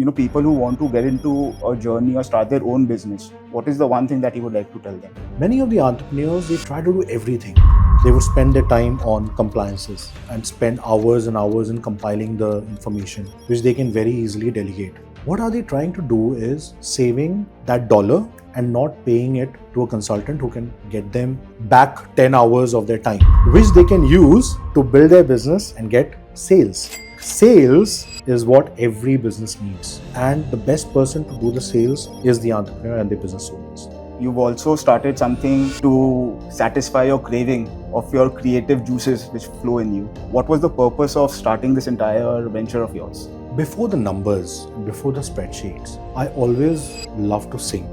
people who want to get into a journey or start their own business, what is the one thing that you would like to tell them? Many of the entrepreneurs, they try to do everything. They would spend their time on compliances and spend hours and hours in compiling the information, which they can very easily delegate. What are they trying to do is saving that dollar and not paying it to a consultant who can get them back 10 hours of their time, which they can use to build their business and get sales. Sales is what every business needs, and the best person to do the sales is the entrepreneur and the business owners. You've also started something to satisfy your craving of your creative juices which flow in you. What was the purpose of starting this entire venture of yours? Before the numbers, before the spreadsheets, I always loved to sing.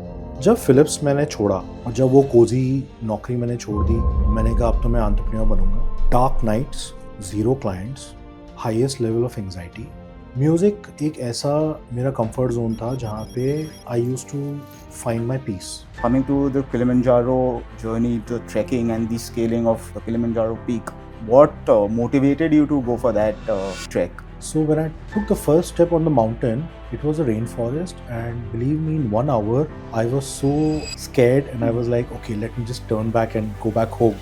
जब Philips मैंने छोड़ा और जब वो Cozi नौकरी मैंने छोड़ दी, मैंने कहा अब तो मैं एंटरप्रेन्योर बनूंगा. Dark nights, zero clients, highest level of anxiety. Music एक ऐसा मेरा कंफर्ट जोन था जहाँ पे I used to find my peace. Coming to the Kilimanjaro journey, the trekking and the scaling of the Kilimanjaro peak, what motivated you to go for that trek? So when I took the first step on the mountain, it was a rainforest, and believe me, in 1 hour, I was so scared and I was like, okay, let me just turn back and go back home.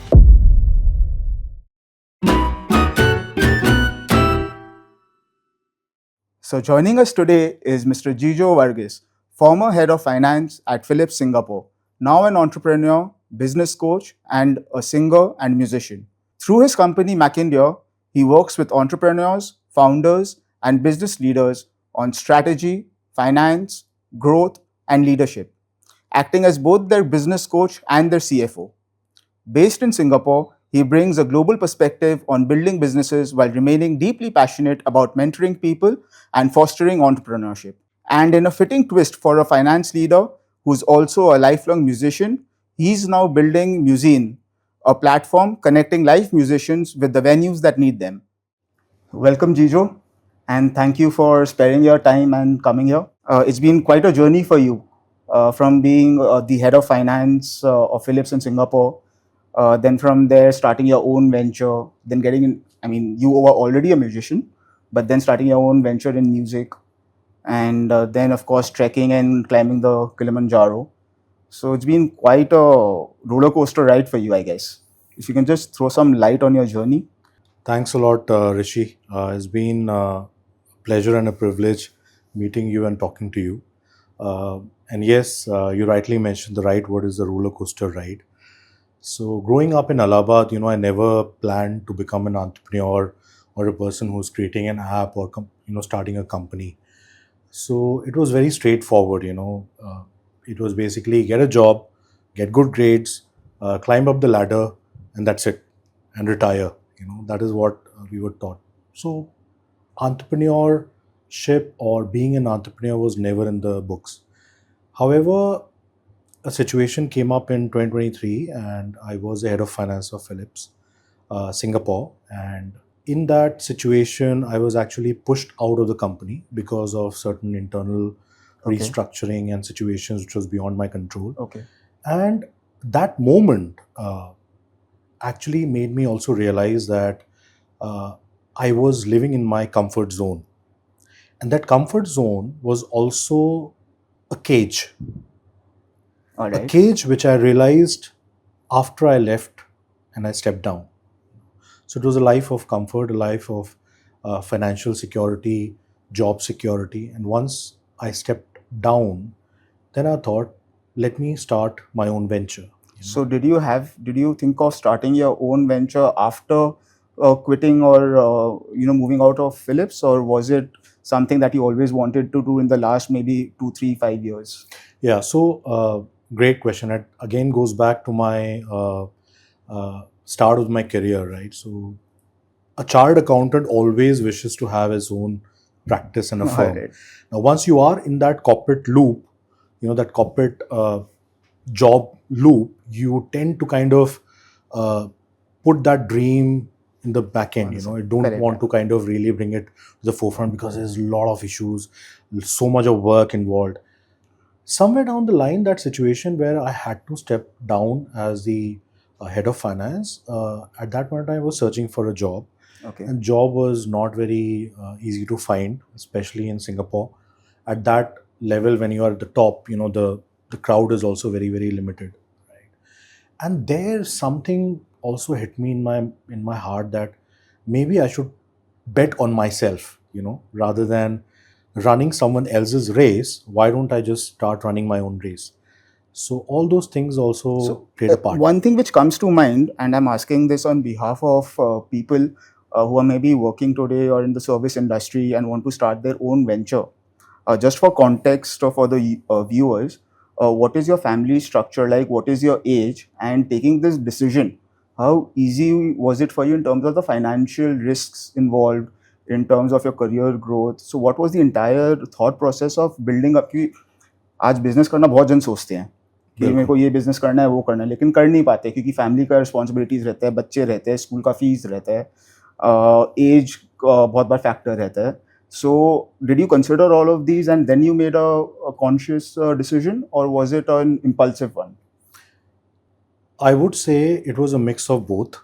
So joining us today is Mr. Gejo Varghese, former head of finance at Philips Singapore, now an entrepreneur, business coach, and a singer and musician. Through his company McIntyre, he works with entrepreneurs, founders, and business leaders on strategy, finance, growth, and leadership, acting as both their business coach and their CFO. Based in Singapore, he brings a global perspective on building businesses while remaining deeply passionate about mentoring people and fostering entrepreneurship. And in a fitting twist for a finance leader who's also a lifelong musician, he's now building Museen, a platform connecting live musicians with the venues that need them. Welcome, Gejo, and thank you for sparing your time and coming here. It's been quite a journey for you, from being the head of finance of Philips in Singapore. Then from there, starting your own venture, then getting in, you were already a musician, but then starting your own venture in music, and then of course trekking and climbing the Kilimanjaro. So it's been quite a roller coaster ride for you, I guess. If you can just throw some light on your journey. Thanks a lot, Rishi. It's been a pleasure and a privilege meeting you and talking to you. And yes, you rightly mentioned the right word is the roller coaster ride. So growing up in Allahabad, I never planned to become an entrepreneur or a person who's creating an app or starting a company. So it was very straightforward. It was basically get a job, get good grades, climb up the ladder, and that's it, and retire. That is what we were taught. So entrepreneurship or being an entrepreneur was never in the books. However, a situation came up in 2023, and I was the head of finance of Philips Singapore. And in that situation, I was actually pushed out of the company because of certain internal restructuring and situations which was beyond my control. Okay. And that moment actually made me also realize that I was living in my comfort zone. And that comfort zone was also a cage. All A right. cage which I realized after I left and I stepped down. So it was a life of comfort, a life of financial security, job security. And once I stepped down, then I thought, let me start my own venture. So did you think of starting your own venture after quitting or moving out of Philips, or was it something that you always wanted to do in the last maybe 2, 3, 5 years? Yeah, so great question. It again goes back to my start of my career, right? So a chartered accountant always wishes to have his own practice and a firm. Right. Now, once you are in that corporate loop, that corporate job loop, you tend to kind of put that dream in the back end. I don't Correct. want to kind of really bring it to the forefront because there's a lot of issues, so much of work involved. Somewhere down the line, that situation where I had to step down as the head of finance, at that point I was searching for a job. Okay. And job was not very easy to find, especially in Singapore. at that level, when you are at the top, the crowd is also very, very limited, right? And there's something also hit me in my heart that maybe I should bet on myself, rather than running someone else's race. Why don't I just start running my own race? So all those things also So, played a part. one thing which comes to mind, and I'm asking this on behalf of people who are maybe working today or in the service industry and want to start their own venture. Just for context or for the viewers, what is your family structure like? What is your age? And taking this decision, how easy was it for you in terms of the financial risks involved, in terms of your career growth? So, what was the entire thought process of building up? कि आज business करना बहुत जन सोचते हैं कि मेरे को ये बिजनेस करना है, वो करना है, लेकिन कर नहीं पाते क्योंकि फैमिली का रिस्पॉन्सिबिलिटीज रहता है, बच्चे रहते हैं, स्कूल का फीस रहता है, एज बहुत बार फैक्टर रहता है. So, did you consider all of these and then you made a conscious decision, or was it an impulsive one? I would say it was a mix of both.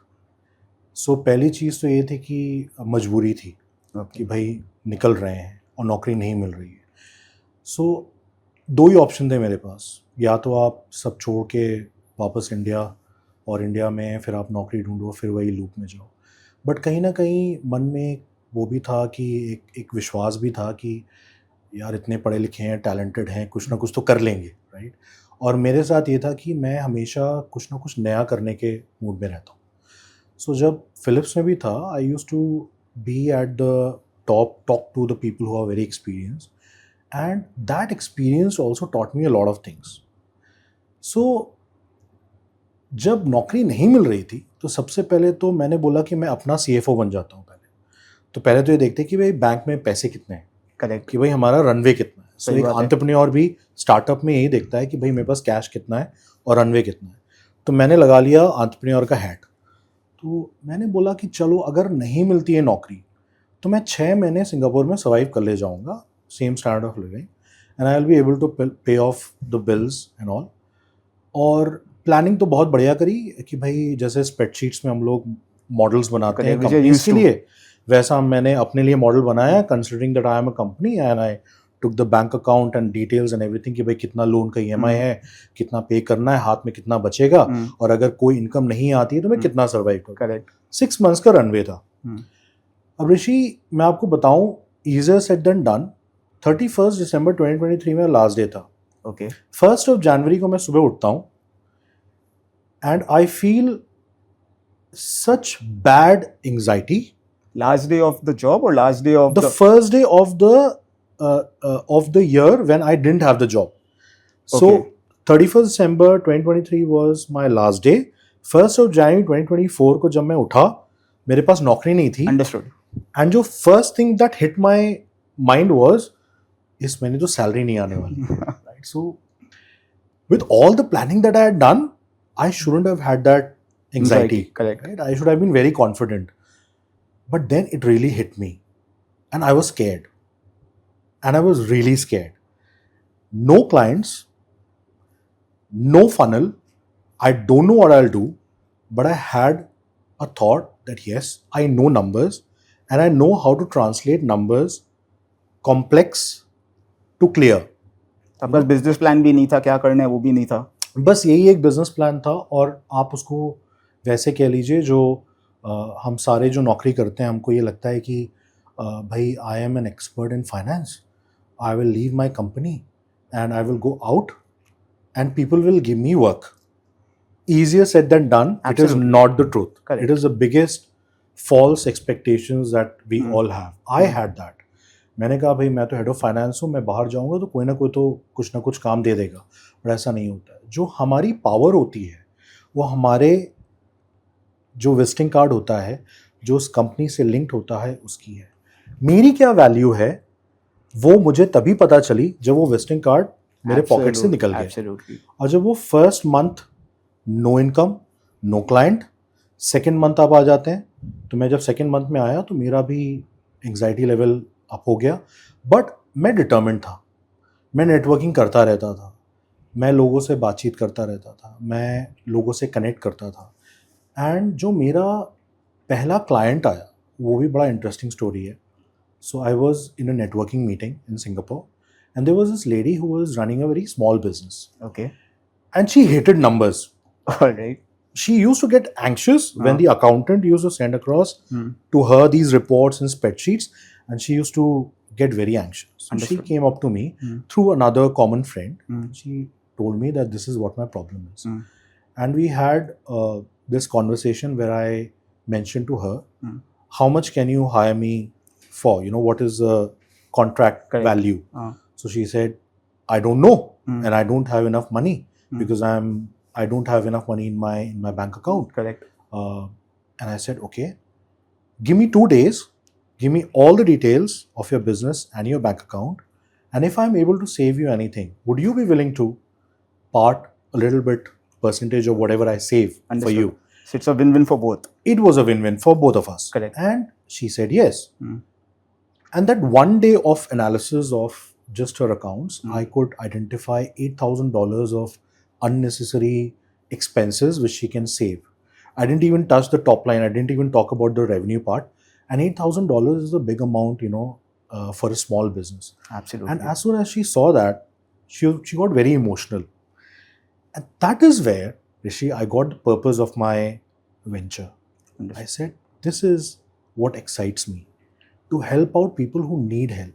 So पहली चीज़ तो ये थी कि मजबूरी थी कि भाई निकल रहे हैं और नौकरी नहीं मिल रही है. सो दो ही ऑप्शन थे मेरे पास. या तो आप सब छोड़ के वापस इंडिया, और इंडिया में फिर आप नौकरी ढूंढो, फिर वही लूप में जाओ. बट कहीं ना कहीं मन में वो भी था कि एक विश्वास भी था कि यार इतने पढ़े लिखे हैं, टैलेंटेड हैं, कुछ ना कुछ तो कर लेंगे, राइट. और मेरे साथ ये था कि मैं हमेशा कुछ ना कुछ नया करने के मूड में रहता हूँ. सो जब फिलिप्स में भी था, I used to be at the top, talk to the people who are very experience, and that experience also taught me a lot of things. So जब नौकरी नहीं मिल रही थी तो सबसे पहले तो मैंने बोला कि मैं अपना CFO बन जाता हूँ. पहले तो ये देखते कि भाई बैंक में पैसे कितने हैं, करेक्ट, कि भाई हमारा रनवे कितना है. सो एक एंटरप्रेन्योर भी स्टार्टअप में यही देखता है कि भाई मेरे पास कैश कितना है और रनवे कितना है. तो मैंने लगा लिया एंटरप्रेन्योर का हैट. तो मैंने बोला कि चलो अगर नहीं मिलती है नौकरी तो मैं 6 महीने सिंगापुर में सर्वाइव कर ले जाऊंगा, same standard of living, and I will be able to pay off the bills and all. और प्लानिंग तो बहुत बढ़िया करी कि भाई जैसे स्प्रेडशीट्स में हम लोग मॉडल्स बनाते हैं कंपनीज के लिए, वैसा मैंने अपने लिए मॉडल बनाया, considering that I am a company, and I took the bank account and details and everything कि भाई कितना लोन का EMI है, कितना पे करना है, हाथ में कितना बचेगा, और अगर कोई इनकम नहीं आती है तो मैं कितना सर्वाइव करूँ. करेक्ट. 6 मंथ्स का रनवे था. अब ऋषि मैं आपको बताऊं, ईजियर सेड देन डन. 31 दिसंबर 2023 में लास्ट डे था. ओके. 1 जनवरी को मैं सुबह उठता हूँ and I feel such bad anxiety. Last day of the job or last day of the first day of the year when I didn't have the job. So 31st December 2023 was my last day. 1st of January 2024 को जब मैं उठा, मेरे पास नौकरी नहीं थी. Understood. And जो first thing that hit my mind was, इस महीने तो सैलरी नहीं आने वाली. Right? So with all the planning that I had done, I shouldn't have had that anxiety. Correct. Right? I should have been very confident. But then it really hit me and I was scared, and I was really scared. No clients, no funnel. I don't know what I'll do, but I had a thought that yes, I know numbers and I know how to translate numbers complex to clear. आपका business plan भी नहीं था, क्या करना है वो भी नहीं था, बस यही एक बिजनेस प्लान था. और आप उसको वैसे कह लीजिए, जो हम सारे जो नौकरी करते हैं हमको ये लगता है कि भाई I am an expert in finance, I will leave my company and I will go out and people will give me work. Easier said than done. Absolutely. It is not the truth. Correct. It is the biggest false expectations that we all have. I had that. मैंने कहा भाई मैं तो head of finance हूँ, मैं बाहर जाऊँगा तो कोई ना कोई तो कुछ ना कुछ काम दे देगा. पर ऐसा नहीं होता है. जो हमारी पावर होती है वो हमारे जो विजिटिंग कार्ड होता है, जो उस कंपनी से लिंक्ड होता है, उसकी है. मेरी क्या वैल्यू है वो मुझे तभी पता चली जब वो विजिटिंग कार्ड मेरे पॉकेट से निकल गया. और जब वो first month no income, no client, second month आप आ जाते हैं, तो मैं जब सेकेंड मंथ में आया तो मेरा भी एंग्जाइटी लेवल अप हो गया. बट मैं डिटर्मिन्ड था, मैं नेटवर्किंग करता रहता था, मैं लोगों से बातचीत करता रहता था, मैं लोगों से कनेक्ट करता था. एंड जो मेरा पहला क्लाइंट आया वो भी बड़ा इंटरेस्टिंग स्टोरी है. So I was in a networking meeting in Singapore And there was this lady who was running a very small business, Okay. and she hated numbers. All right. She used to get anxious when the accountant used to send across Hmm. to her these reports and spreadsheets, and she used to get very anxious. So she Understood. came up to me Hmm. through another common friend. Hmm. She told me that this is what my problem is. Hmm. And we had this conversation where I mentioned to her, Hmm. how much can you hire me for? What is the contract Correct. value? Uh, So she said, I don't know, Hmm. and I don't have enough money Hmm. because I don't have enough money in my bank account. Correct. And I said, okay, give me 2 days, give me all the details of your business and your bank account, and if I'm able to save you anything, would you be willing to part a little bit percentage of whatever I save for Understood. you? So it's a win-win for both. It was a win-win for both of us. Correct. And she said yes. Hmm. And that one day of analysis of just her accounts, Hmm. I could identify $8,000 of unnecessary expenses which she can save. I didn't even touch the top line. I didn't even talk about the revenue part. And $8,000 is a big amount, for a small business. Absolutely. And as soon as she saw that, she got very emotional. And that is where, Rishi, I got the purpose of my venture. I Understood. said, this is what excites me, to help out people who need help,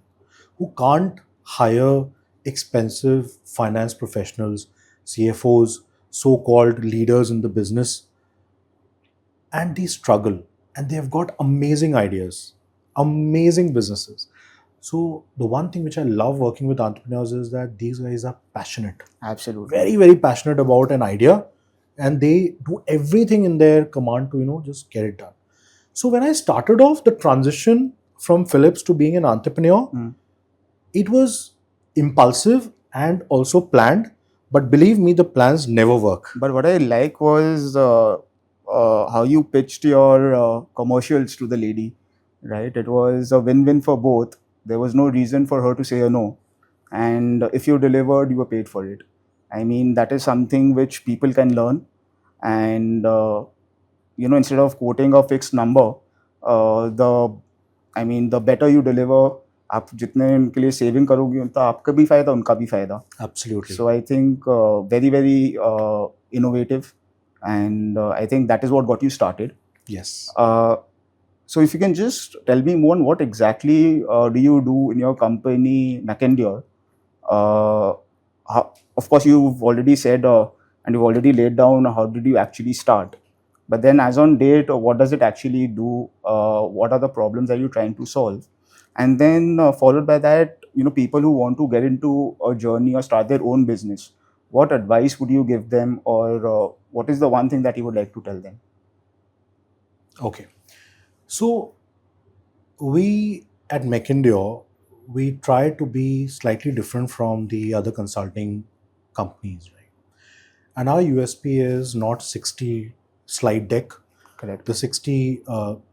who can't hire expensive finance professionals, CFOs, so called leaders in the business, and they struggle and they've got amazing ideas, amazing businesses. So, the one thing which I love working with entrepreneurs is that these guys are passionate, Absolutely. very, very passionate about an idea, and they do everything in their command to, just get it done. So when I started off the transition from Philips to being an entrepreneur, Hmm. it was impulsive and also planned. But believe me, the plans never work. But what I like was how you pitched your commercials to the lady, right? It was a win-win for both. There was no reason for her to say a no. And if you delivered, you were paid for it. I mean, that is something which people can learn. And, instead of quoting a fixed number, the better you deliver, आप जितने उनके लिए saving करोगे तो आपका भी फायदा उनका भी फायदा. Absolutely. So I think very, very innovative, and I think that is what got you started. Yes. So if you can just tell me more on what exactly do you do in your company, McEndur? Of course, you've already said and you've already laid down how did you actually start. But then as on date, what does it actually do? What are the problems that you're trying to solve? And then followed by that, people who want to get into a journey or start their own business, what advice would you give them, or what is the one thing that you would like to tell them? Okay. So we at McIntyre, we try to be slightly different from the other consulting companies, right? And our USP is not 60 slide deck. Correct. The 60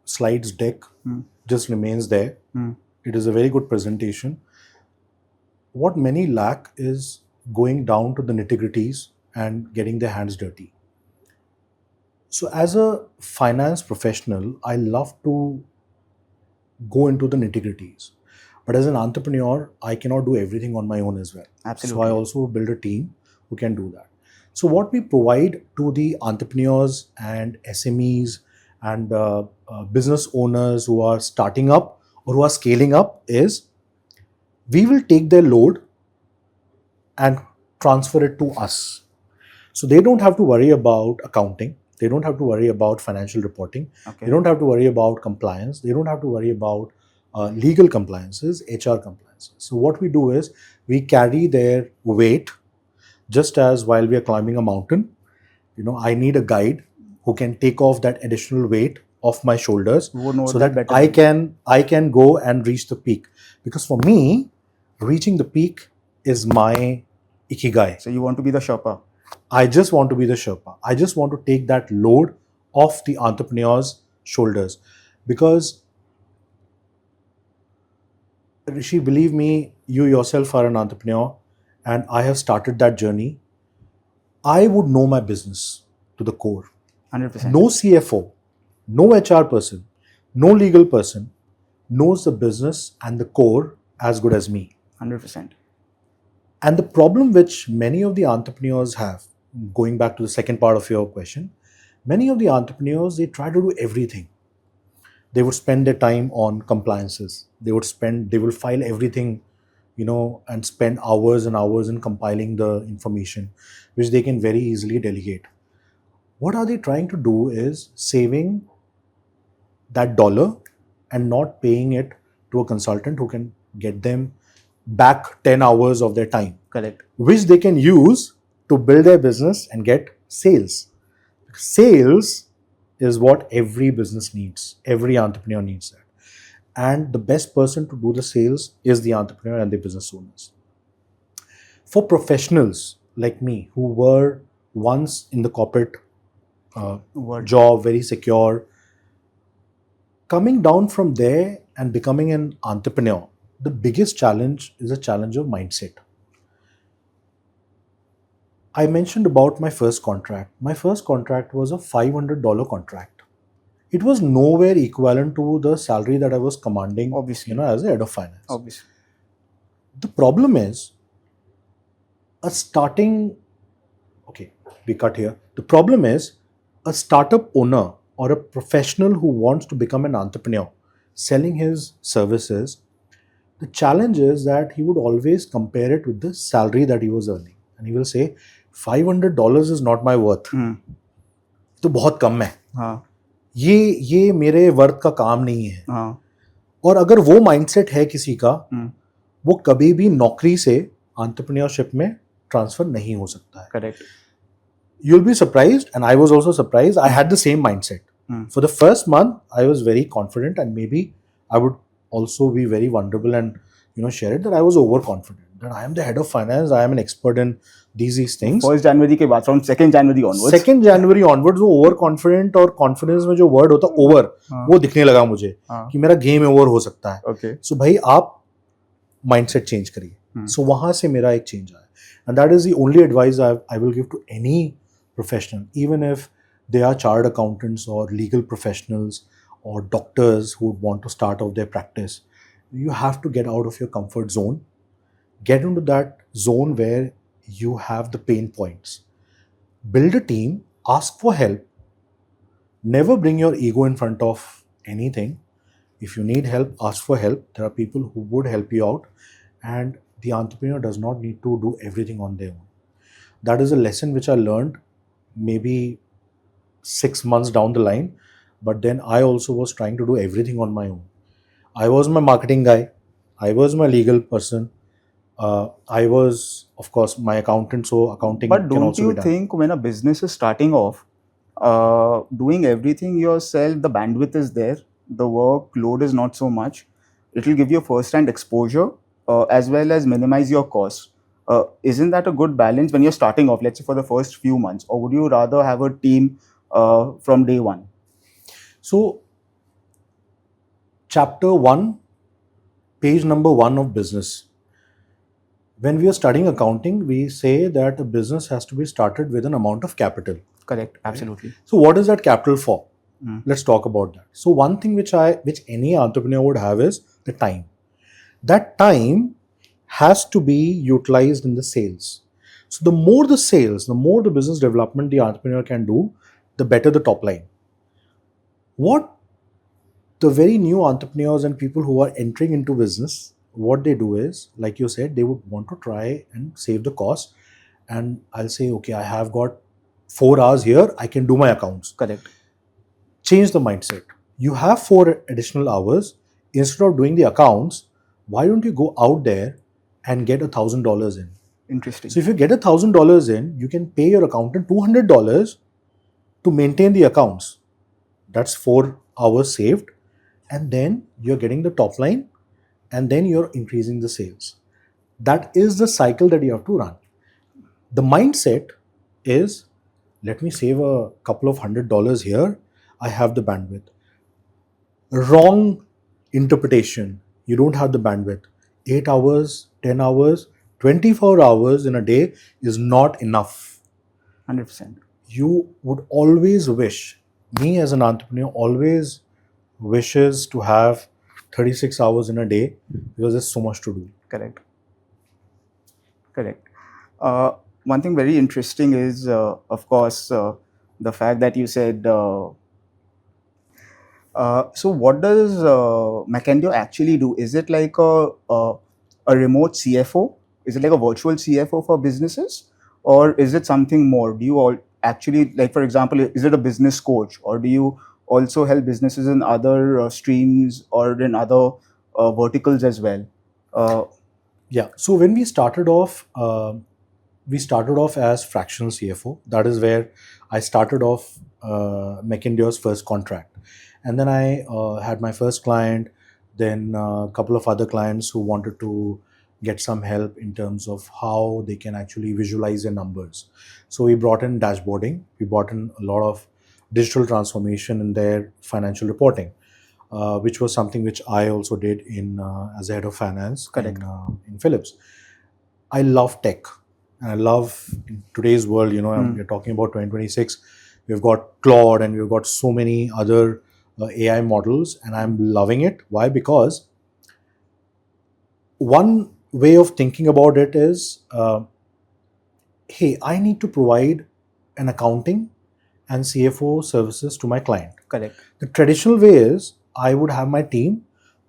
slides deck Hmm. just remains there. Hmm. It is a very good presentation. What many lack is going down to the nitty-gritties and getting their hands dirty. So as a finance professional, I love to go into the nitty-gritties. But as an entrepreneur, I cannot do everything on my own as well. Absolutely. So I also build a team who can do that. So what we provide to the entrepreneurs and SMEs and business owners who are starting up or who are scaling up is we will take their load and transfer it to us. So they don't have to worry about accounting. They don't have to worry about financial reporting. Okay. They don't have to worry about compliance. They don't have to worry about legal compliances, HR compliances. So what we do is we carry their weight, just as while we are climbing a mountain, I need a guide who can take off that additional weight off my shoulders You would know so that that better. I can go and reach the peak. Because for me, reaching the peak is my ikigai. So you want to be the Sherpa. I just want to be the Sherpa. I just want to take that load off the entrepreneur's shoulders. Because, Rishi, believe me, you yourself are an entrepreneur and I have started that journey. I would know my business to the core. 100%. No CFO, no HR person, no legal person knows the business and the core as good as me. 100%. And the problem which many of the entrepreneurs have, going back to the second part of your question, many of the entrepreneurs, they try to do everything. They would spend their time on compliances. They will file everything, and spend hours and hours in compiling the information, which they can very easily delegate. What are they trying to do is saving that dollar and not paying it to a consultant who can get them back 10 hours of their time, Correct. which they can use to build their business and get sales. Sales is what every business needs, every entrepreneur needs that. And the best person to do the sales is the entrepreneur and the business owners. For professionals like me who were once in the corporate job, very secure, coming down from there and becoming an entrepreneur, the biggest challenge is a challenge of mindset. I mentioned about my first contract. My first contract was a $500 contract. It was nowhere equivalent to the salary that I was commanding, Obviously. as a head of finance. Obviously. The problem is a starting, we cut here. The problem is a startup owner or a professional who wants to become an entrepreneur selling his services. The challenge is that he would always compare it with the salary that he was earning. And he will say, $500 is not my worth. तो बहुत कम है. हाँ. ये मेरे worth का काम नहीं है. हाँ. और अगर वो माइंडसेट है किसी का, वो कभी भी नौकरी से एंटरप्रेन्योरशिप में ट्रांसफर नहीं हो सकता है. Correct. You'll be surprised, and I was also surprised. I had the same mindset. For the first month, I was very confident, and maybe I would also be very vulnerable and share it that I was overconfident, that I am the head of finance, I am an expert in these things. 1st January के बाद, from 2nd January onwards. 2nd January onwards, वो overconfident और confidence में जो word होता है over, वो दिखने लगा मुझे कि मेरा game over हो सकता है. Okay. So भाई आप mindset change करिए. So वहाँ से मेरा एक change आया, and that is the only advice I will give to any professional, even if they are chartered accountants or legal professionals or doctors who want to start out their practice. You have to get out of your comfort zone, get into that zone where you have the pain points. Build a team, ask for help. Never bring your ego in front of anything. If you need help, ask for help. There are people who would help you out, and the entrepreneur does not need to do everything on their own. That is a lesson which I learned maybe 6 months down the line, but then I also was trying to do everything on my own. I was my marketing guy, I was my legal person, I was, of course, my accountant, so accounting But can don't also you be done. think when a business is starting off, doing everything yourself, the bandwidth is there, the workload is not so much, it will give you first-hand exposure as well as minimize your costs. Isn't that a good balance when you're starting off, let's say for the first few months, or would you rather have a team from day one? So, chapter 1, page number 1 of business. When we are studying accounting, we say that a business has to be started with an amount of capital. Correct, absolutely. So what is that capital for? Let's talk about that. So one thing which any entrepreneur would have is the time. That time has to be utilized in the sales. So the more the sales, the more the business development the entrepreneur can do, the better the top line. What the very new entrepreneurs and people who are entering into business, what they do is, like you said, they would want to try and save the cost. And I'll say, okay, I have got 4 hours here, I can do my accounts. Correct. Change the mindset. You have 4 additional hours. Instead of doing the accounts, why don't you go out there and get $1,000 in? Interesting. So if you get $1,000 in, you can pay your accountant $200 to maintain the accounts. That's 4 hours saved, and then you're getting the top line, and then you're increasing the sales. That is the cycle that you have to run. The mindset is, let me save a couple of $100 here, I have the bandwidth. Wrong interpretation. You don't have the bandwidth. 8 hours, 10 hours, 24 hours in a day is not enough. 100%. You would always wish, me as an entrepreneur always wishes to have 36 hours in a day because there's so much to do. Correct. Correct. One thing very interesting is, of course, the fact that you said. So, what does Mackendio actually do? Is it like a remote CFO? Is it like a virtual CFO for businesses, or is it something more? Do you all actually, like, for example, is it a business coach, or do you also help businesses in other streams or in other verticals as well? Uh, Yeah. So when we started off as fractional CFO. That is where I started off McIntyre's first contract, and then I had my first client. Then a couple of other clients who wanted to get some help in terms of how they can actually visualize their numbers. So we brought in dashboarding. We brought in a lot of digital transformation in their financial reporting, which was something which I also did in as a head of finance Correct. in Philips. I love tech, and I love in today's world. We're talking about 2026. We've got Claude, and we've got so many other AI models, and I'm loving it. Why? Because one way of thinking about it is, hey, I need to provide an accounting and CFO services to my client. Correct. The traditional way is I would have my team,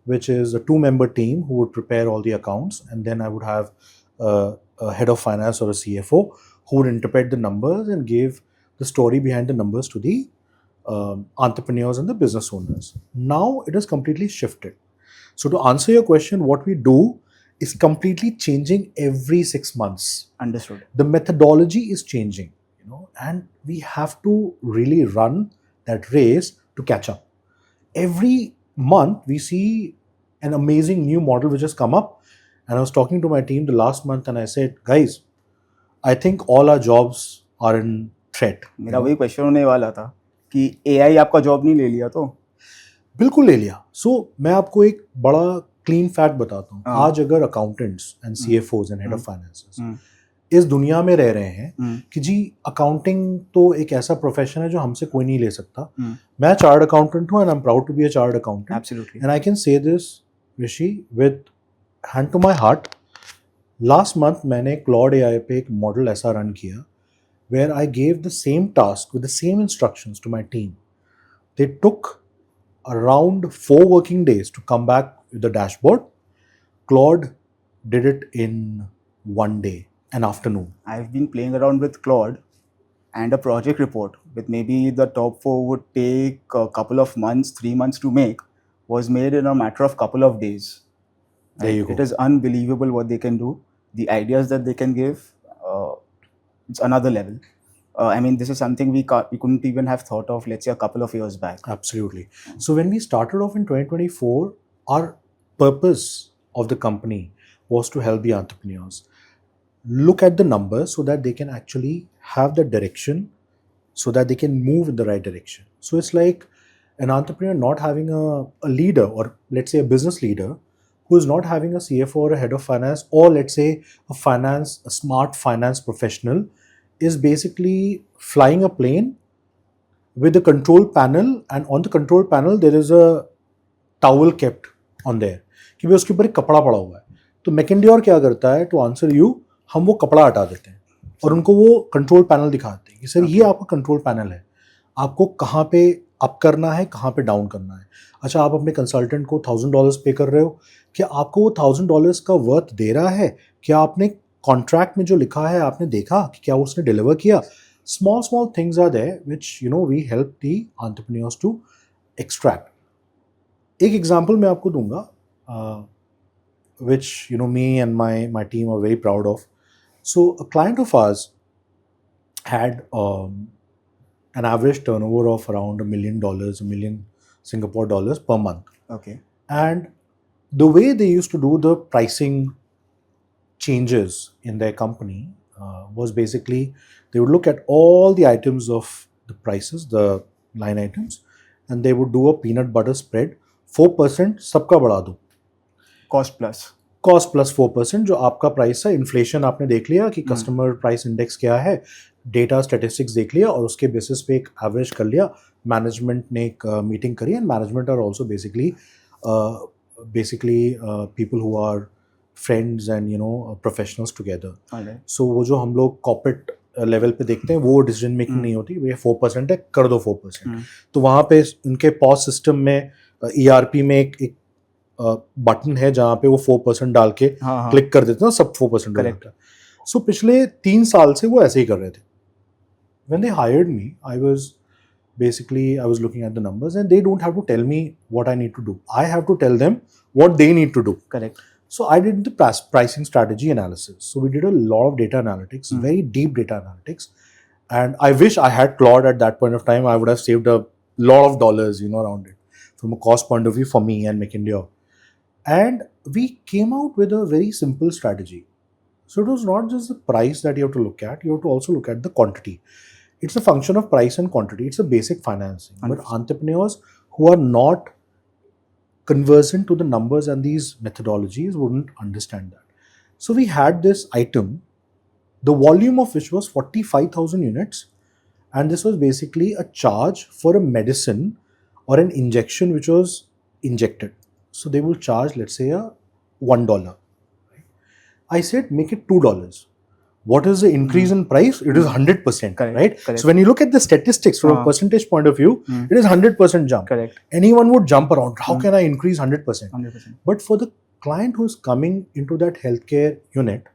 which is a two-member team who would prepare all the accounts, and then I would have a head of finance or a CFO who would interpret the numbers and give the story behind the numbers to the entrepreneurs and the business owners. Now it has completely shifted. So to answer your question, what we do is completely changing every 6 months. Understood. The methodology is changing, and we have to really run that race to catch up. Every month we see an amazing new model which has come up, and I was talking to my team the last month and I said, guys, I think all our jobs are in threat. मेरा वही question होने वाला था कि AI आपका job नहीं ले लिया तो? बिल्कुल ले लिया. मैं आपको एक बड़ा क्लीन फैक्ट बताता हूँ. हाँ. आज अगर accountants and CFOs and head of finances hmm, इस दुनिया में रह रहे हैं हम्म, कि जी अकाउंटिंग तो एक ऐसा प्रोफेशन है जो हमसे कोई नहीं ले सकता. हम्म, मैं चार्ट अकाउंटेंट हूँ and I am proud to be a chartered accountant absolutely. And I can say this, Rishi, with hand to my heart. Last month मैंने क्लॉड AI पे एक मॉडल ऐसा रन किया where I gave the same task with the same instructions to my team. They took around 4 working days to come back with the dashboard. Claude did it in 1 day, an afternoon. I've been playing around with Claude, and a project report with maybe the top 4 would take a couple of months, 3 months to make, was made in a matter of couple of days. There you go. It is unbelievable what they can do. The ideas that they can give, it's another level. I mean, this is something we couldn't even have thought of, let's say, a couple of years back. Absolutely. So when we started off in 2024, our purpose of the company was to help the entrepreneurs look at the numbers so that they can actually have the direction, so that they can move in the right direction. So it's like an entrepreneur not having a leader, or let's say a business leader who is not having a CFO or a head of finance, or let's say a smart finance professional is basically flying a plane with a control panel, and on the control panel there is a towel kept on there कि भाई उसके ऊपर एक कपड़ा पड़ा हुआ है. तो मैकेंडियोर क्या करता है, टू आंसर यू, हम वो कपड़ा हटा देते हैं और उनको वो कंट्रोल पैनल दिखाते हैं कि सर ये आपका कंट्रोल पैनल है, आपको कहाँ पे अप करना है, कहाँ पे डाउन करना है. अच्छा, आप अपने कंसल्टेंट को $1,000 पे कर रहे हो, क्या आपको वो $1,000 का वर्थ दे रहा है? क्या आपने कॉन्ट्रैक्ट में जो लिखा है आपने देखा कि क्या उसने डिलीवर किया? Small things are there which we help the entrepreneurs to extract. एक एग्जाम्पल मैं आपको दूंगा which me and my team are very proud of. So a client of ours had an average turnover of around $1 million, $1 million Singapore dollars per month. Okay. And the way they used to do the pricing changes in their company was basically they would look at all the items of the prices, the line items, and they would do a peanut butter spread. 4% सबका बढ़ा दो, Cost plus. Cost plus 4%. जो आपका price है, inflation आपने देख लिया कि कस्टमर प्राइस इंडेक्स क्या है, डेटा स्टैटिस्टिक्स देख लिया और उसके बेसिस पे एक एवरेज कर लिया. मैनेजमेंट ने एक मीटिंग करी, and management are also basically people who are friends and professionals together. Alright. So वो जो हम लोग corporate लेवल पे देखते हैं वो डिसीजन मेकिंग नहीं होती, ये 4% है, कर दो 4%. तो वहाँ पे उनके पॉज सिस्टम में ERP में एक बटन है जहाँ पे वो 4% डाल के क्लिक कर देते हैं, सब 4% हो जाता है. सो पिछले 3 साल से वो ऐसे ही कर रहे थे. When they hired me, I was looking at the numbers, and they don't have to tell me what I need to do. I have to tell them what they need to do. Correct. So I did the pricing strategy analysis. So we did a lot of data analytics, very deep data analytics. And I wish I had Claude at that point of time. I would have saved a lot of dollars, around it from a cost point of view for me and McIntyre. And we came out with a very simple strategy. So it was not just the price that you have to look at, you have to also look at the quantity. It's a function of price and quantity. It's a basic financing. 100%. But entrepreneurs who are not conversant to the numbers and these methodologies wouldn't understand that. So we had this item, the volume of which was 45,000 units. And this was basically a charge for a medicine or an injection which was injected. So they will charge, let's say, a $1. I said, make it $2. What is the increase in price? It is 100%, Correct. right? Correct. So when you look at the statistics from a percentage point of view, it is 100% jump. Correct. Anyone would jump around. How can I increase 100%? 100%. But for the client who is coming into that healthcare unit,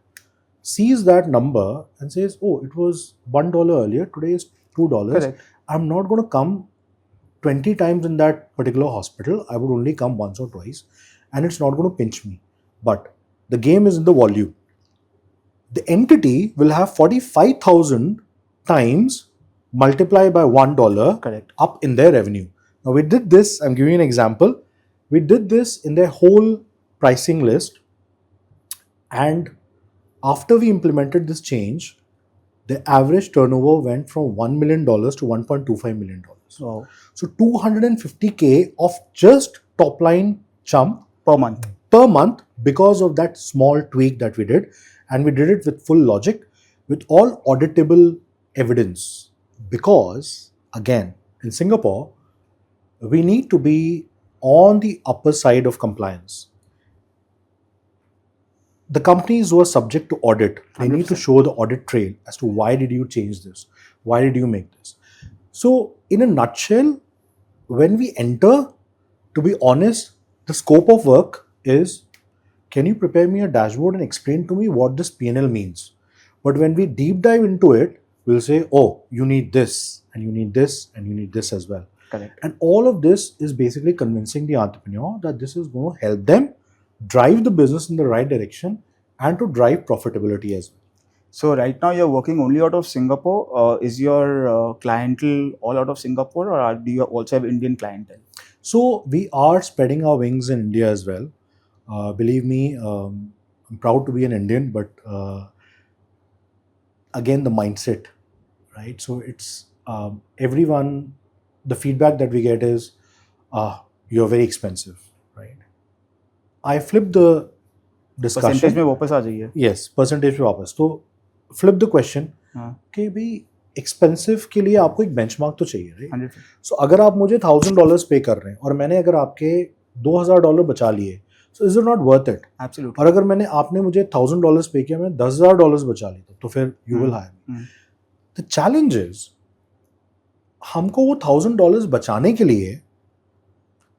sees that number and says, oh, it was $1 earlier, today is $2. Correct. I'm not going to come 20 times in that particular hospital. I would only come once or twice, and it's not going to pinch me. But the game is in the volume. The entity will have 45,000 times multiplied by $1 Correct. up in their revenue. Now we did this, I'm giving you an example. We did this in their whole pricing list, and after we implemented this change, the average turnover went from $1 million to $1.25 million. Wow. So 250K of just top line jump Per month. Because of that small tweak that we did. And we did it with full logic, with all auditable evidence. Because, again, in Singapore, we need to be on the upper side of compliance. The companies who are subject to audit, they 100%. need to show the audit trail as to why did you change this? Why did you make this? So, in a nutshell, when we enter, to be honest, the scope of work is, can you prepare me a dashboard and explain to me what this P&L means? But when we deep dive into it, we'll say, oh, you need this, and you need this, and you need this as well. Correct. And all of this is basically convincing the entrepreneur that this is going to help them drive the business in the right direction and to drive profitability as well. So right now you're working only out of Singapore. Is your clientele all out of Singapore, or do you also have Indian clientele? So we are spreading our wings in India as well. Believe me, I'm proud to be an Indian, but again, the mindset, right? So it's everyone, the feedback that we get is, you're very expensive, right? I flipped the discussion. Percentage में वापस आ जाइए. Yes, percentage पे वापस. तो flip the question कि भाई expensive के लिए आपको एक बेंचमार्क तो चाहिए, राइट? सो अगर आप मुझे $1,000 पे कर रहे हैं और मैंने अगर आपके $2,000 बचा लिए, so is it not worth it? Absolutely. और अगर आपने मुझे $1,000 पे किया, मैंने $10,000 बचा लिया, तो फिर you will hire me. The challenge is, हमको वो $1,000 बचाने के लिए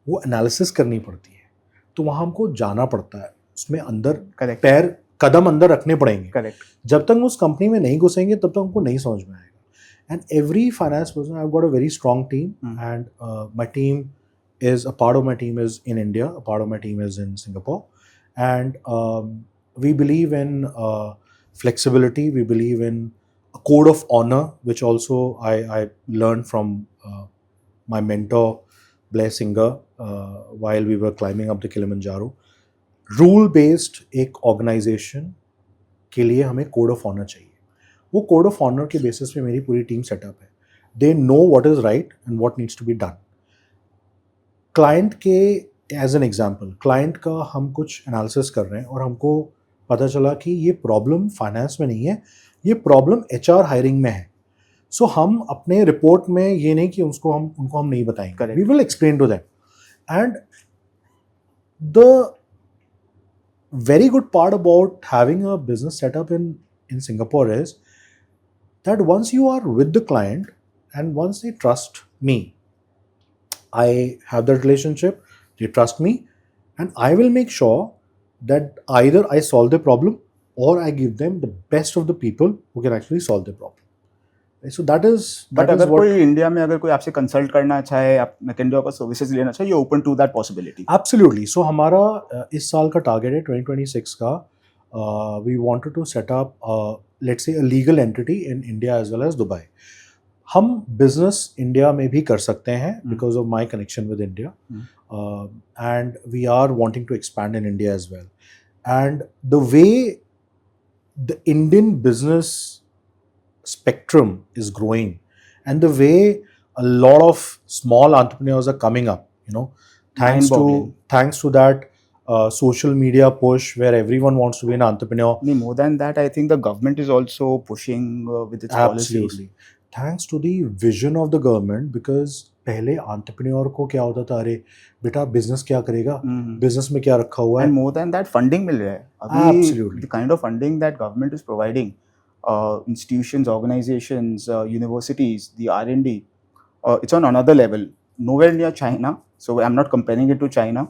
वो एनालिसिस करनी पड़ती है, तो वहाँ हमको जाना पड़ता है, उसमें अंदर पैर कदम अंदर रखने पड़ेंगे. Correct. जब तक उस कंपनी में नहीं घुसेंगे तब तक हमको नहीं समझ में आएगा. And every finance person, I've got a very strong team, and my team is, a part of my team is in India, a part of my team is in Singapore, and we believe in flexibility, we believe in a code of honor, which also I learned from my mentor Blair Singer while we were climbing up the Kilimanjaro. Rule based एक organisation के लिए हमें code of honour चाहिए. वो code of honour के basis पे मेरी पूरी टीम सेटअप है. They know what is right and what needs to be done. Client के, एज एन एग्जांपल, क्लाइंट का हम कुछ एनालिसिस कर रहे हैं और हमको पता चला कि ये प्रॉब्लम फाइनेंस में नहीं है, ये प्रॉब्लम HR हायरिंग में है. सो हम अपने रिपोर्ट में ये नहीं कि उनको हम नहीं बताएंगे. We will explain to them. And the very good part about having a business setup in Singapore is that once you are with the client and once they trust me, I have that relationship, they trust me, and I will make sure that either I solve the problem or I give them the best of the people who can actually solve the problem. So but that is अगर कोई what India में अगर कोई आपसे consult करना चाहे, आप मैकेंडो का सर्विसेज लेना चाहे, you open to that possibility? absolutely. So हमारा इस साल का टारगेट है 2026 का, we wanted to set up let's say a legal entity in India as well as Dubai. हम बिजनेस इंडिया में भी कर सकते हैं because of my connection with India, and we are wanting to expand in India as well. And the way the Indian business spectrum is growing and the way a lot of small entrepreneurs are coming up, Mind-boggling. thanks to that social media push where everyone wants to be an entrepreneur. No, more than that, I think the government is also pushing with its policies. Absolutely. Thanks to the vision of the government, because पहले entrepreneur को क्या होता था, अरे बेटा business क्या करेगा, business में क्या रखा हुआ है. And more than that, funding मिल रहा है अभी. Absolutely. The kind of funding that government is providing, institutions, organizations, universities, the R&D, it's on another level. Nowhere near China, so I'm not comparing it to China,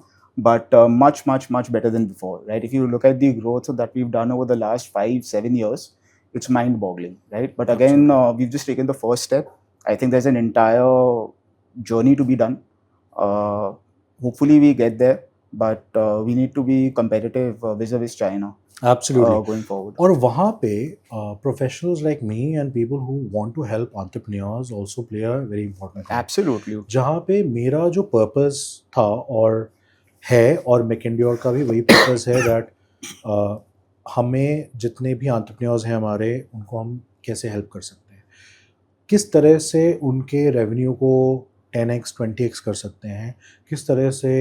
but much, much, much better than before, right? If you look at the growth that we've done over the last 5-7 years, it's mind-boggling, right? But again, we've just taken the first step. I think there's an entire journey to be done. Hopefully we get there, but we need to be competitive vis-a-vis China. Absolutely. Going forward. और वहाँ पे professionals like me and people who want to help entrepreneurs also play a very important role. Absolutely. जहाँ पे मेरा जो purpose था और है, और मैकेंड्योर का भी वही purpose है that हमें जितने भी entrepreneurs हैं हमारे, उनको हम कैसे help कर सकते हैं, किस तरह से उनके revenue को 10x 20x कर सकते हैं, किस तरह से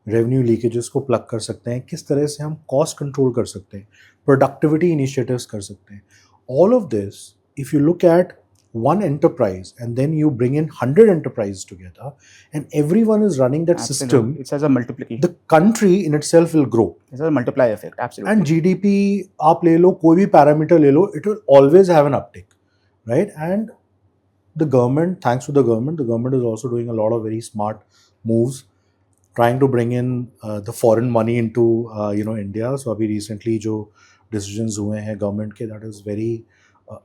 रेवेन्यू लीकेजेस को प्लग कर सकते हैं, किस तरह से हम कॉस्ट कंट्रोल कर सकते हैं, प्रोडक्टिविटी इनिशिएटिव्स कर सकते हैं. All of this, if you look at one enterprise and then you bring in 100 enterprises together and everyone is running that Absolutely. system, It's as a multiplication. the country in itself will grow. It's a multiply effect. Absolutely. And GDP आप ले लो, कोई भी parameter ले लो, it will always have an uptick, right? And the government, thanks to the government is also doing a lot of very smart moves, trying to bring in the foreign money into India. So अभी recently जो decisions हुए हैं government के, that is very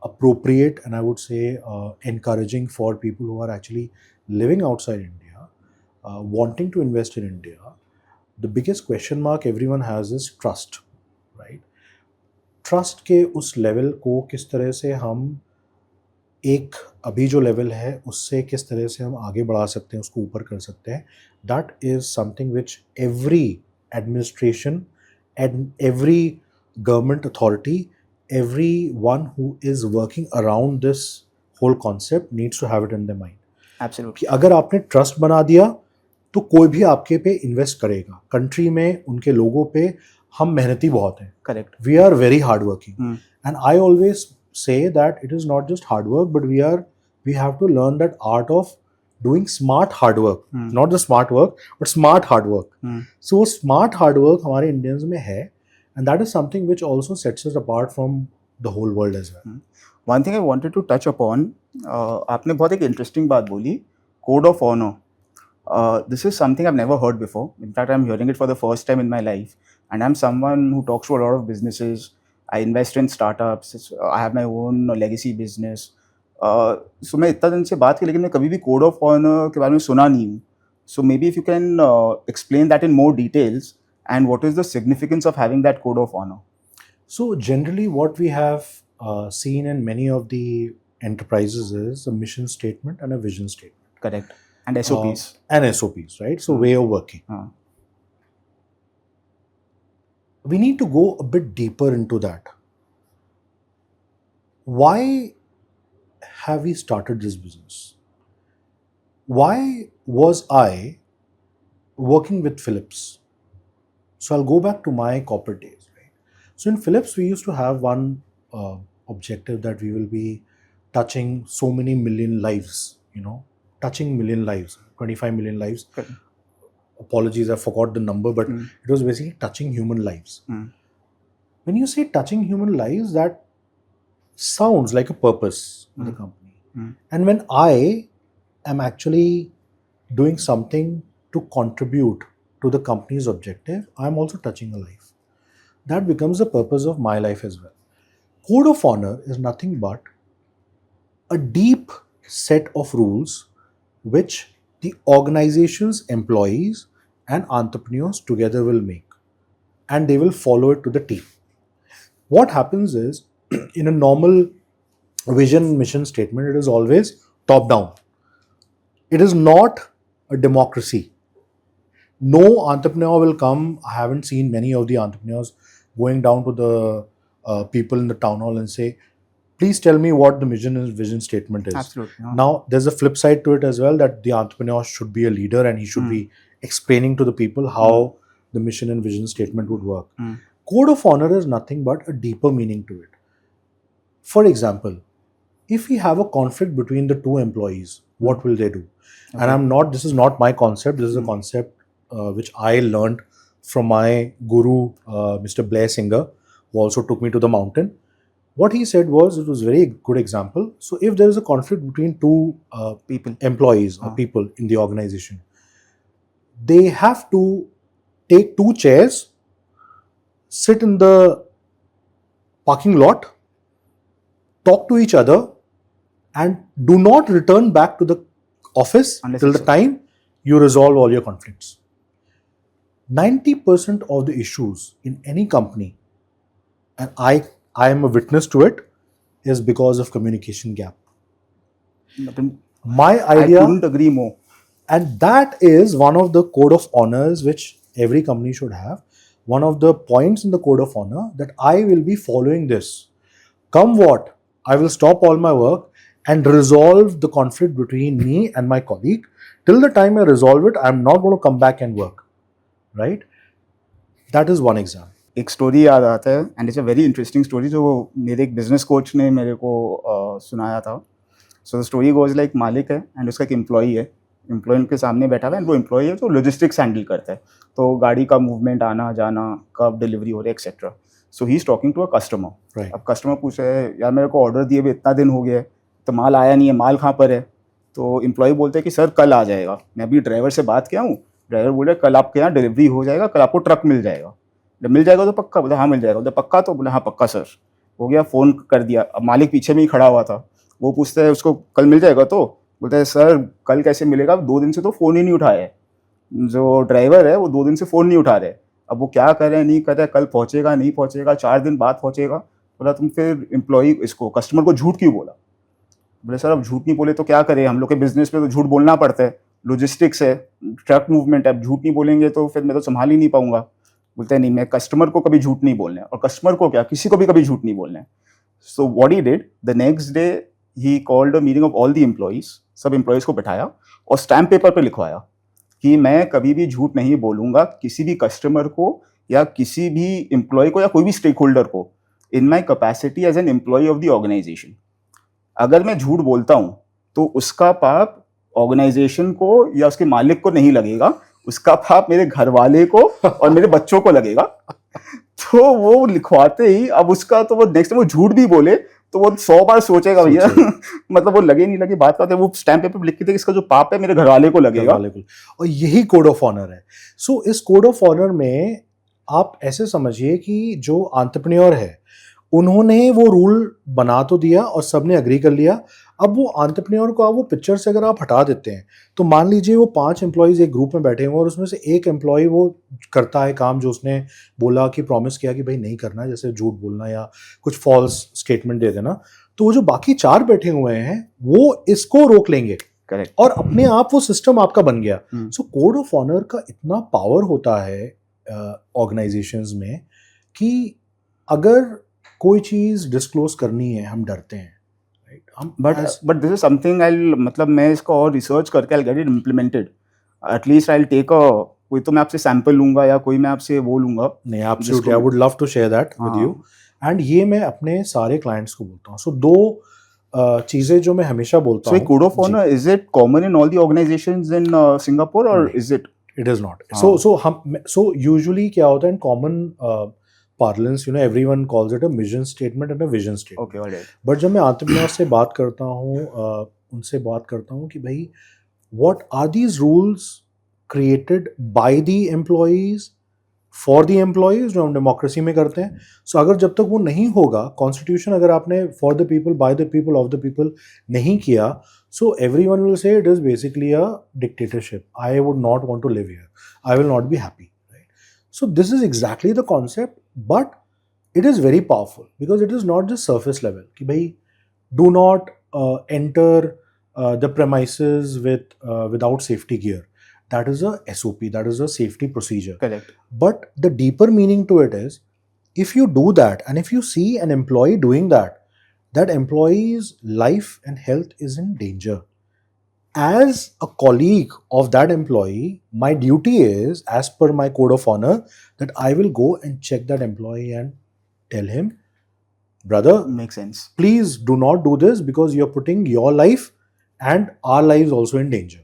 appropriate and I would say encouraging for people who are actually living outside India, wanting to invest in India. The biggest question mark everyone has is trust, right? Trust के उस level को किस तरह से हम एक अभी जो लेवल है उससे किस तरह से हम आगे बढ़ा सकते हैं, उसको ऊपर कर सकते हैं. That is something which every administration and every government authority, every one who is working around this whole concept needs to have it in the mind. Absolutely. अगर आपने ट्रस्ट बना दिया तो कोई भी आपके पे इन्वेस्ट करेगा. कंट्री में उनके लोगों पे हम मेहनती बहुत हैं. Correct. We are very hardworking. And I always say that it is not just hard work, but we have to learn that art of doing smart hard work. Not the smart work, but smart hard work. So smart hard work हमारे Indians में है, and that is something which also sets us apart from the whole world as well. One thing I wanted to touch upon, आपने बहुत एक interesting बात बोली, code of honor. This is something I've never heard before. In fact, I'm hearing it for the first time in my life. And I'm someone who talks to a lot of businesses. I invest in startups. I have my own legacy business. So मैं इतना दिन से बात की, लेकिन मैं कभी भी कोड ऑफ ऑनर के बारे में सुना नहीं हूँ. So maybe if you can explain that in more details and what is the significance of having that code of honor. So generally what we have seen in many of the enterprises is a mission statement and a vision statement. Correct. And SOPs. And SOPs, right? So way of working. We need to go a bit deeper into that. Why have we started this business? Why was I working with Philips? So I'll go back to my corporate days, right? So in Philips, we used to have one objective that we will be touching so many million lives, touching million lives, 25 million lives. Okay. Apologies, I forgot the number, but it was basically touching human lives. when you say touching human lives, that sounds like a purpose of the company. And when I am actually doing something to contribute to the company's objective, I'm also touching a life. That becomes the purpose of my life as well. Code of honor is nothing but a deep set of rules which the organization's employees and entrepreneurs together will make, and they will follow it to the T. What happens is, in a normal vision mission statement, it is always top down. It is not a democracy. No entrepreneur will come. I haven't seen many of the entrepreneurs going down to the people in the town hall and say, please tell me what the vision statement is. Absolutely. Now, there's a flip side to it as well, that the entrepreneur should be a leader and he should be explaining to the people how the mission and vision statement would work. Code of honor is nothing but a deeper meaning to it. For example, if we have a conflict between the two employees, what will they do? Okay. And this is not my concept, this is a concept which I learned from my guru, Mr. Blair Singer, who also took me to the mountain. What he said was, it was a very good example. So if there is a conflict between two employees or people in the organization, they have to take two chairs, sit in the parking lot, talk to each other, and do not return back to the office till the time you resolve all your conflicts. 90% of the issues in any company, and I am a witness to it, is because of communication gap. My idea, I couldn't agree more. And that is one of the code of honors which every company should have. One of the points in the code of honor, that I will be following this. Come what, I will stop all my work and resolve the conflict between me and my colleague. Till the time I resolve it, I'm not going to come back and work. Right? That is one example. एक story याद आता है, and it's a very interesting story, जो मेरे एक business coach ने मेरे को सुनाया था. So the story goes like, मालिक है एंड उसका एक एम्प्लॉई है. एम्प्लॉय के सामने बैठा हुआ है, एंड वो एम्प्लॉई है जो लॉजिस्टिक्स हैंडल करता है, तो गाड़ी का मूवमेंट, आना जाना, कब डिलीवरी हो रही है, etcetera. So he is talking to a customer. अब कस्टमर पूछ रहे हैं, यार मेरे को ऑर्डर दिए हुए इतना दिन हो गया है, तो माल आया नहीं है, माल कहाँ पर है? तो एम्प्लॉय बोलते हैं कि सर कल आ जाएगा. मैं अभी ड्राइवर से बात किया हूँ, ड्राइवर बोल रहे कल आपके यहाँ डिलीवरी हो जाएगा, कल आपको ट्रक मिल जाएगा. जब मिल जाएगा तो पक्का? बोला हाँ मिल जाएगा. बोला पक्का? तो बोला हाँ पक्का सर. हो गया, फ़ोन कर दिया. अब मालिक पीछे में ही खड़ा हुआ था, वो पूछता है उसको कल मिल जाएगा? तो बोलता है सर कल कैसे मिलेगा, 2 दिन से तो फ़ोन ही नहीं उठाया है. जो ड्राइवर है वो 2 दिन से फ़ोन नहीं उठा रहे. अब वो क्या कर रहे हैं, नहीं कर रहे, कल पहुँचेगा नहीं पहुँचेगा, 4 दिन बाद पहुँचेगा. बोला तुम फिर एम्प्लॉई इसको कस्टमर को झूठ क्यों बोला? बोले सर अब झूठ नहीं बोले तो क्या करें, हम लोग के बिजनेस में तो झूठ बोलना पड़ता है, लॉजिस्टिक्स है, ट्रक मूवमेंट है, अब झूठ नहीं बोलेंगे तो फिर मैं तो संभाल ही नहीं पाऊंगा. बोलते हैं नहीं, मैं कस्टमर को कभी झूठ नहीं बोलना है, और कस्टमर को क्या, किसी को भी कभी झूठ नहीं बोलना है. So what he did, the next day he called a meeting of all the employees. सब एम्प्लॉइज को बिठाया और स्टैम्प पेपर पे लिखवाया कि मैं कभी भी झूठ नहीं बोलूंगा किसी भी कस्टमर को या किसी भी एम्प्लॉय को या कोई भी स्टेक होल्डर को, in my capacity as an employ of the organisation. अगर मैं झूठ बोलता हूं तो उसका पाप ऑर्गेनाइजेशन को या उसके मालिक को नहीं लगेगा, उसका पाप मेरे घर वाले को और मेरे बच्चों को लगेगा. तो वो लिखवाते ही, अब उसका तो वो नेक्स्ट वो झूठ भी बोले तो वो 100 बार सोचेगा भैया. मतलब वो लगे नहीं लगे बात करते, वो स्टैम्प पेपर पर लिख के थे, इसका जो पाप है मेरे घर वाले को लगेगा. और यही कोड ऑफ ऑनर है. सो इस कोड ऑफ ऑनर में आप ऐसे समझिए कि जो एंटरप्रेन्योर है, उन्होंने वो रूल बना तो दिया और सबने अग्री कर लिया. अब वो एंटरप्रेन्योर को वो पिक्चर से अगर आप हटा देते हैं, तो मान लीजिए वो 5 एम्प्लॉइज एक ग्रुप में बैठे हुए और उसमें से एक एम्प्लॉय वो करता है काम जो उसने बोला कि प्रॉमिस किया कि भाई नहीं करना, जैसे झूठ बोलना या कुछ फॉल्स स्टेटमेंट दे देना. तो वो जो बाकी 4 बैठे हुए हैं वो इसको रोक लेंगे. करेक्ट. और अपने आप वो सिस्टम आपका बन गया. सो कोड ऑफ ऑनर का इतना पावर होता है ऑर्गेनाइजेशंस में कि अगर कोई चीज डिस्क्लोज करनी है, हम डरते हैं. But this is something I, मतलब मैं इसको और रिसर्च करके I get it implemented. At least I take a, कोई तो मैं आपसे सैंपल लूंगा या कोई मैं आपसे वो लूंगा. नहीं, absolutely, I would love to share that with you. And ये मैं अपने सारे क्लाइंट्स को बोलता हूँ. सो 2 चीजें जो मैं हमेशा बोलता हूँ. So code of honour, is it common in all the organisations in Singapore और is it? It is not. So usually क्या होता है in common parlance, everyone calls it a mission statement and a vision statement. Okay, all right. But जब मैं entrepreneur से बात करता हूँ, उनसे बात करता हूँ कि भाई what are these rules created by the employees for the employees, जो हम डेमोक्रेसी में करते हैं. सो अगर जब तक वो नहीं होगा, कॉन्स्टिट्यूशन अगर आपने for the people, by the people, of the people नहीं किया, so everyone will say it is basically a dictatorship. I would not want to live here. I will not be happy. Right? So this is exactly the concept, but it is very powerful because it is not just surface level. कि भाई do not enter the premises without safety gear. That is a SOP, that is a safety procedure. Correct. But the deeper meaning to it is, if you do that and if you see an employee doing that, that employee's life and health is in danger. As a colleague of that employee, my duty is, as per my code of honor, that I will go and check that employee and tell him, brother, Makes sense. please do not do this because you're putting your life and our lives also in danger.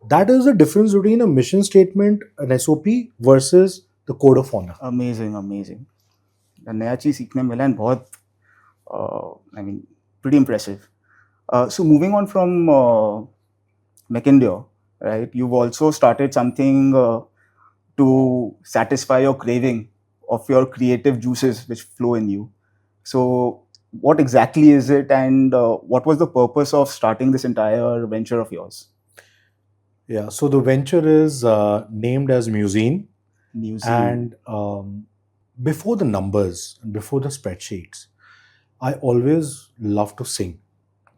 That is the difference between a mission statement, an SOP versus the code of honor. Amazing, amazing. नया चीज सीखने मिला and बहुत I mean pretty impressive. So moving on from McIntyre, right? You've also started something to satisfy your craving of your creative juices which flow in you. So what exactly is it, and what was the purpose of starting this entire venture of yours? Yeah, so the venture is named as Musine. Museum. And before the numbers and before the spreadsheets, I always love to sing.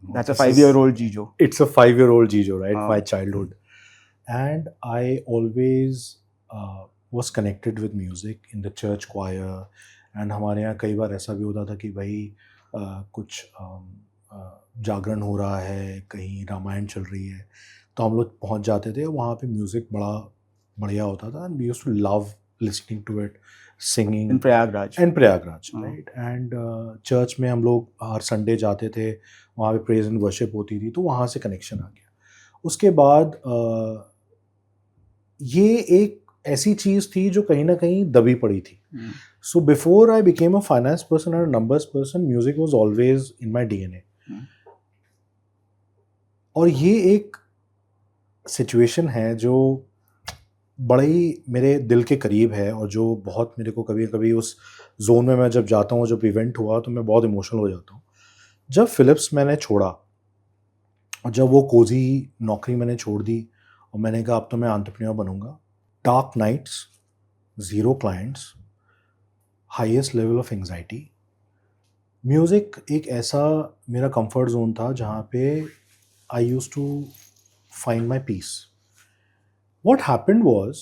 That's a This is- 5-year-old Gejo. It's a 5-year-old Gejo, right? Ah. My childhood. And I always was connected with music in the church choir. And हमारे यहाँ कई बार ऐसा भी होता था कि भाई कुछ जागरण हो रहा है, कहीं रामायण चल रही है, तो हम लोग पहुँच जाते थे. वहाँ पे म्यूज़िक बड़ा बढ़िया होता था. And we used to love listening to it, singing. In Prayagraj. And Prayagraj, हाँ. right? And चर्च में हम लोग हर संडे जाते थे, वहाँ पे प्रेज एंड वर्शिप होती थी, तो वहाँ से कनेक्शन आ गया. उसके बाद ये एक ऐसी चीज़ थी जो कहीं ना कहीं दबी पड़ी थी. So before I became a finance person और numbers person, music was always in my DNA. और ये एक सिचुएशन है जो बड़ा ही मेरे दिल के करीब है और जो बहुत मेरे को कभी कभी उस जोन में मैं जब जाता हूँ, जब इवेंट हुआ, तो मैं बहुत इमोशनल हो जाता हूँ. जब फिलिप्स मैंने छोड़ा और जब वो कोजी नौकरी मैंने छोड़ दी और मैंने कहा अब तो मैं एंटरप्रेन्योर बनूंगा, dark nights, zero clients, highest level of anxiety. Music एक ऐसा मेरा कंफर्ट जोन था जहाँ पे I used to find my peace. What happened was,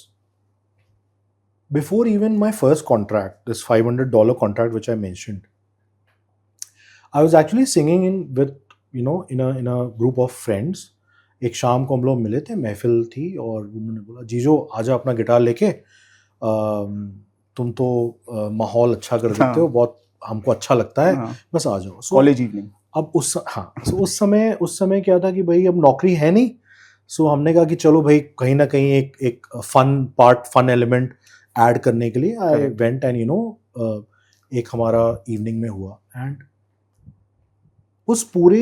before even my first contract, this $500 contract which I mentioned, I was actually singing in a group of friends. एक शाम को हम लोग मिले थे, महफिल थी, और उन्होंने बोला, जीजो आजा अपना गिटार लेके, तुम तो माहौल अच्छा कर देते हो, बहुत हमको अच्छा लगता है, बस आ जाओ. College evening. अब उस समय क्या था कि भाई अब नौकरी है नहीं. सो हमने कहा कि चलो भाई कहीं ना कहीं एक फन एलिमेंट ऐड करने के लिए आई वेंट एंड एक हमारा इवनिंग में हुआ. एंड उस पूरे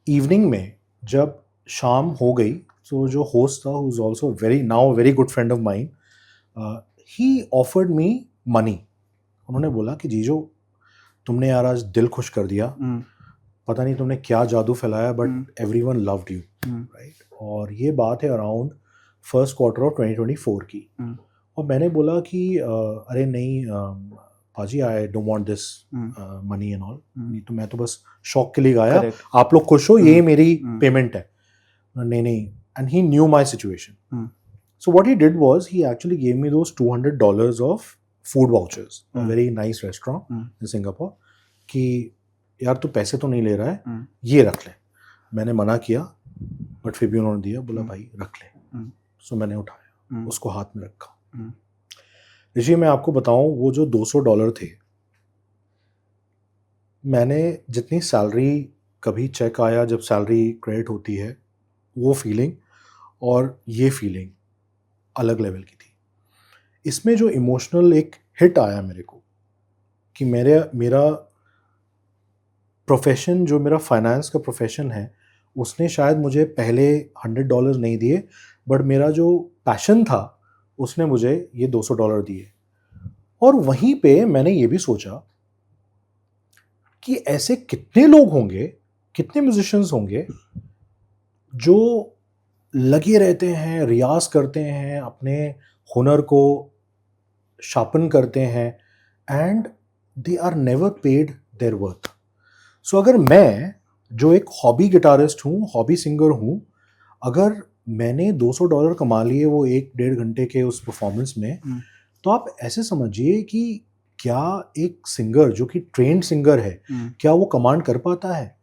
इवनिंग में जब शाम हो गई, तो जो होस्ट था, who is also very good friend of mine, he offered me money. उन्होंने बोला कि जीजो तुमने यार आज दिल खुश कर दिया, पता नहीं तुमने क्या जादू फैलाया, but everyone loved you, right. और ये बात है अराउंड फर्स्ट क्वार्टर ऑफ 2024 की. और मैंने बोला कि अरे नहीं पाजी, I don't want this money and all. नहीं तो मैं तो बस शौक के लिए गाया. Correct. आप लोग खुश हो, ये मेरी पेमेंट है. नहीं. And he knew my situation. So what he did was, he actually gave me those $200 of food vouchers, a very nice restaurant in Singapore, कि यार तू पैसे तो नहीं ले रहा है, ये रख ले. मैंने मना किया, बट फिर भी उन्होंने दिया. बोला भाई रख ले. सो मैंने उठाया, उसको हाथ में रखा. ऋषि, मैं आपको बताऊं, वो जो $200 थे, मैंने जितनी सैलरी, कभी चेक आया जब सैलरी क्रेडिट होती है, वो फीलिंग और ये फीलिंग अलग लेवल की थी. इसमें जो इमोशनल एक हिट आया मेरे को, कि मेरा प्रोफेशन, जो मेरा फाइनेंस का प्रोफेशन है, उसने शायद मुझे पहले $100 नहीं दिए, बट मेरा जो पैशन था उसने मुझे ये $200 दिए। और वहीं पे मैंने ये भी सोचा कि ऐसे कितने लोग होंगे, कितने म्यूजिशियंस होंगे जो लगे रहते हैं, रियाज करते हैं, अपने हुनर को शार्पन करते हैं, and they are never paid their worth. So अगर मैं, जो एक हॉबी गिटारिस्ट हूँ, हॉबी सिंगर हूँ, अगर मैंने $200 कमा लिए वो 1-1.5 घंटे के उस परफॉर्मेंस में, तो आप ऐसे समझिए कि क्या एक सिंगर जो कि ट्रेंड सिंगर है, क्या वो कमांड कर पाता है?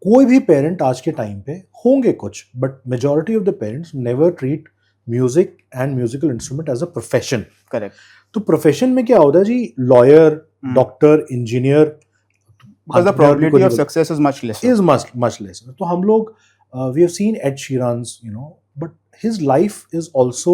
कोई भी पेरेंट आज के टाइम पे होंगे कुछ, but majority of the parents never treat music and musical instrument as a profession. Correct. तो प्रोफेशन में क्या होता है जी, lawyer, doctor, engineer, Because the probability of success is much lesser. is much lesser. तो हम लोग, we have seen Ed Sheeran's, but his life is also,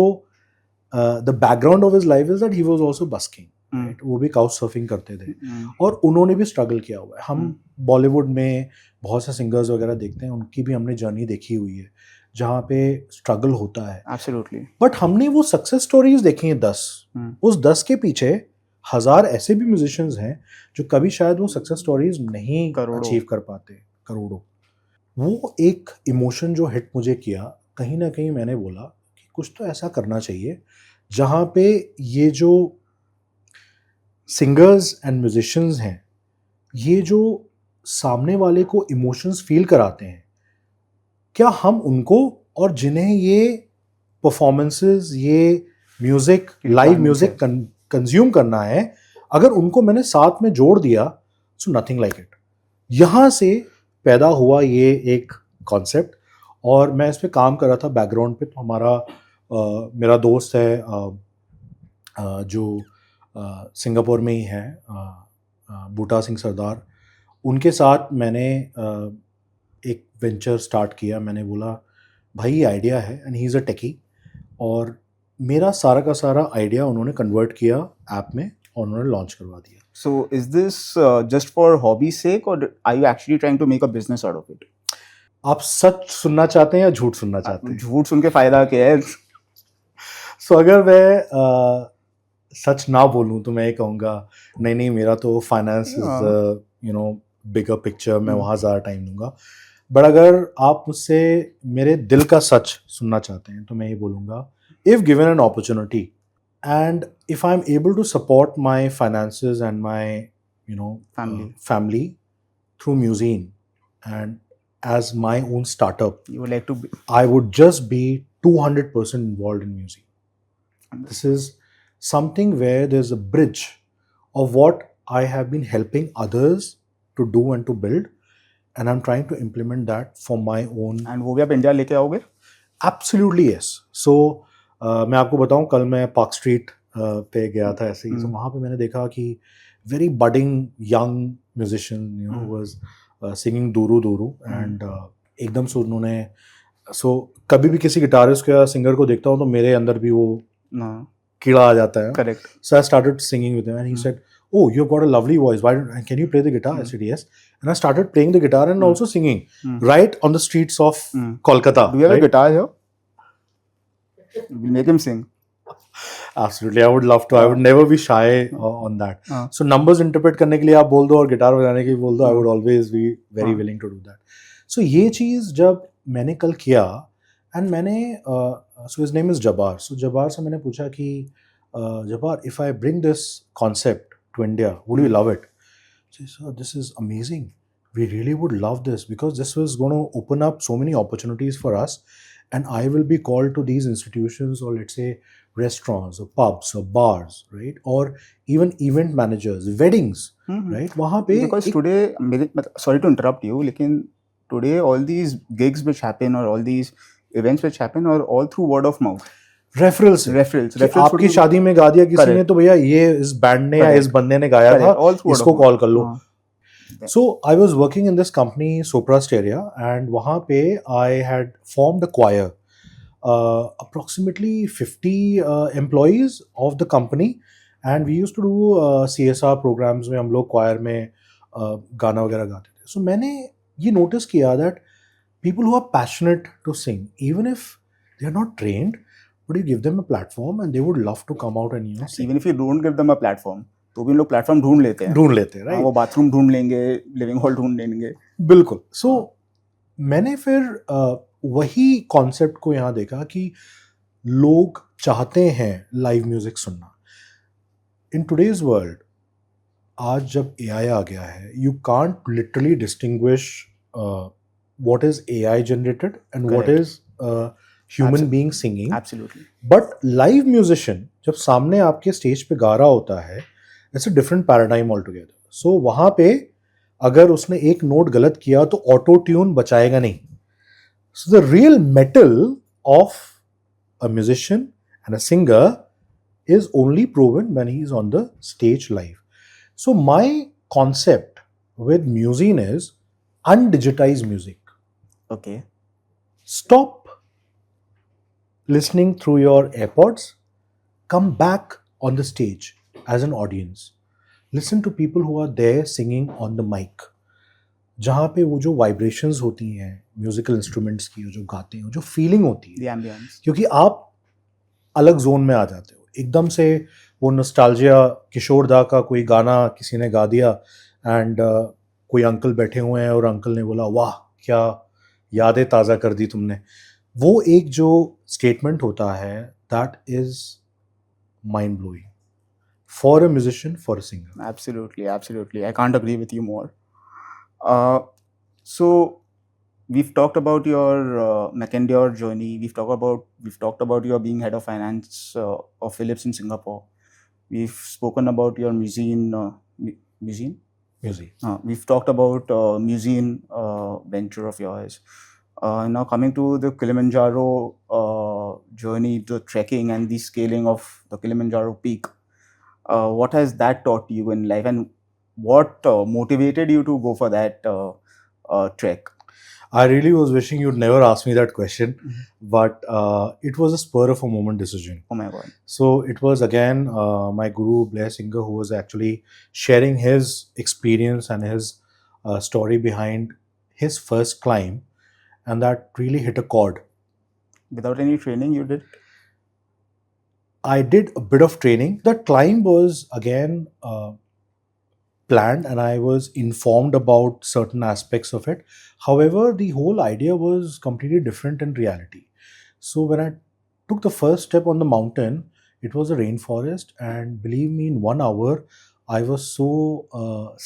the background of his life is that he was also busking. Right? वो भी couch surfing करते थे, और उन्होंने भी स्ट्रगल किया हुआ है। हम बॉलीवुड में बहुत से सिंगर्स वगैरह देखते हैं, उनकी भी हमने जर्नी देखी हुई है जहाँ पे स्ट्रगल होता है। Absolutely. बट हमने वो सक्सेस स्टोरीज देखी हैं 10, उस 10 के पीछे 1000 ऐसे भी म्यूजिशियंस हैं जो कभी शायद वो सक्सेस स्टोरीज नहीं अचीव कर पाते, करोड़ों। वो एक इमोशन जो हिट मुझे किया, कहीं ना कहीं मैंने बोला कि कुछ तो ऐसा करना चाहिए जहाँ पे ये जो सिंगर्स एंड म्यूजिशियंस हैं, ये जो सामने वाले को इमोशंस फील कराते हैं, क्या हम उनको, और जिन्हें ये परफॉर्मेंसेस, ये म्यूजिक, लाइव म्यूजिक कंज्यूम करना है, अगर उनको मैंने साथ में जोड़ दिया, सो नथिंग लाइक इट। यहाँ से पैदा हुआ ये एक कॉन्सेप्ट, और मैं इस पे काम कर रहा था बैकग्राउंड पे। तो मेरा दोस्त है जो सिंगापुर में ही है, बूटा सिंह सरदार, उनके साथ मैंने एक वेंचर स्टार्ट किया। मैंने बोला भाई ये आइडिया है, एंड ही इज़ अ टेकी, और मेरा सारा का सारा आइडिया उन्होंने कन्वर्ट किया ऐप में और उन्होंने लॉन्च करवा दिया। So is this just for hobby sake, or are you actually trying to make a business out of it? आप सच सुनना चाहते हैं या झूठ सुनना चाहते हैं? झूठ सुन के फायदा क्या है? सो अगर मैं सच ना बोलूं तो मैं ये कहूँगा नहीं नहीं, मेरा तो फाइनेंस इज बिगर पिक्चर, मैं वहाँ ज़्यादा टाइम दूंगा। बट अगर आप मुझसे मेरे दिल का सच सुनना चाहते हैं तो मैं ये बोलूँगा, if given an opportunity and if I am able to support my finances and my family through Museen and as my own startup, You would like to be... I would just be 200% involved in Museen. This is something where there's a bridge of what I have been helping others to do and to build, and I'm trying to implement that for my own. And वो भी आप India लेके आओगे? Absolutely yes. So मैं आपको बताऊं, कल मैं पार्क स्ट्रीट पे गया था ऐसे ही, तो वहाँ पे मैंने देखा कि very budding young musician was singing Dooru Dooru, and एकदम से उन्होंने, so कभी भी किसी गिटारिस्ट या सिंगर को देखता हूँ तो मेरे अंदर भी वो कीड़ा आ जाता है. Correct. So I started singing with him and he said, oh, you've got a lovely voice, can you play the guitar? I said yes, and I started playing the guitar and also singing right on the streets of Kolkata. Do you have a guitar here? Make him sing. Absolutely, I would love to. I would never be shy on that. So numbers interpret करने के लिए आप बोल दो और guitar बजाने के लिए बोल दो, I would always be very willing to do that. So ये चीज़ जब मैंने कल किया, and मैंने so his name is Jabbar. So Jabbar से मैंने पूछा कि Jabbar, if I bring this concept to India, would you love it? So he said, this is amazing. We really would love this because this was going to open up so many opportunities for us, and I will be called to these institutions, or let's say restaurants or pubs or bars, right? Or even event managers, weddings, right? वहाँ पे because today, sorry to interrupt you, लेकिन today all these gigs which happen or all these events which happen are all through word of mouth. Referrals. आपकी शादी में गा दिया किसी ने तो भैया ये इस बैंड ने या इस बंदे ने गाया था, इसको कॉल कर लो. So I was working in this company, Sopra Steria, and वहाँ पे I had formed a choir. Approximately 50 employees of the company, and we used to do CSR programmes में हम लोग क्वायर में गाना वगैरह गाते थे. सो मैंने ये नोटिस किया that people who are passionate to sing, even if they are not trained, but you give them a platform and they would love to come out and sing. Even if you don't give them a platform, तो भी लोग platform ढूंढ लेते हैं. ढूंढ लेते हैं, हाँ, राइट. वो बाथरूम ढूंढ लेंगे, लिविंग हॉल ढूंढ लेंगे. बिल्कुल. सो मैंने फिर वही कॉन्सेप्ट को यहाँ देखा कि लोग चाहते हैं लाइव म्यूजिक सुनना. इन टुडेज वर्ल्ड, आज जब AI आ गया है, you can't literally distinguish what is AI generated and what Correct. is human being singing. Absolutely. But live musician जब सामने आपके स्टेज पे गा रहा होता है, it's a different paradigm altogether. So वहाँ पे अगर उसने एक नोट गलत किया तो ऑटो ट्यून बचाएगा नहीं. So the real metal of a musician and a singer is only proven when he is on the stage live. So my concept with Musine is undigitize music. Okay. Stop listening through your AirPods. Come back on the stage as an audience. Listen to people who are there singing on the mic. जहाँ पे वो जो vibrations होती हैं musical instruments की, जो गाते हैं, जो फीलिंग होती है, The ambience. क्योंकि आप अलग जोन में आ जाते हो. एकदम से वो नॉस्टैल्जिया, किशोर दा का कोई गाना किसी ने गा दिया एंड कोई अंकल बैठे हुए हैं और अंकल ने बोला वाह क्या यादें ताज़ा कर दी तुमने. वो एक जो स्टेटमेंट होता है, that is mind blowing for a musician, for a singer. Absolutely, absolutely. I can't agree with you more. So we've talked about your McEndoe journey. We've talked about your being head of finance of Philips in Singapore. We've spoken about your museum. Museum. We've talked about museum venture of yours. Now coming to the Kilimanjaro journey, the trekking and the scaling of the Kilimanjaro peak. What has that taught you in life, and what motivated you to go for that trek? I really was wishing you'd never ask me that question, but it was a spur of a moment decision. Oh my God. So it was again my guru Blair Singer who was actually sharing his experience and his story behind his first climb, and that really hit a chord. Without any training, you did? I did a bit of training. The climb was again planned and I was informed about certain aspects of it. However, the whole idea was completely different in reality. So when I took the first step on the mountain, it was a rainforest, and believe me, in 1 hour, I was so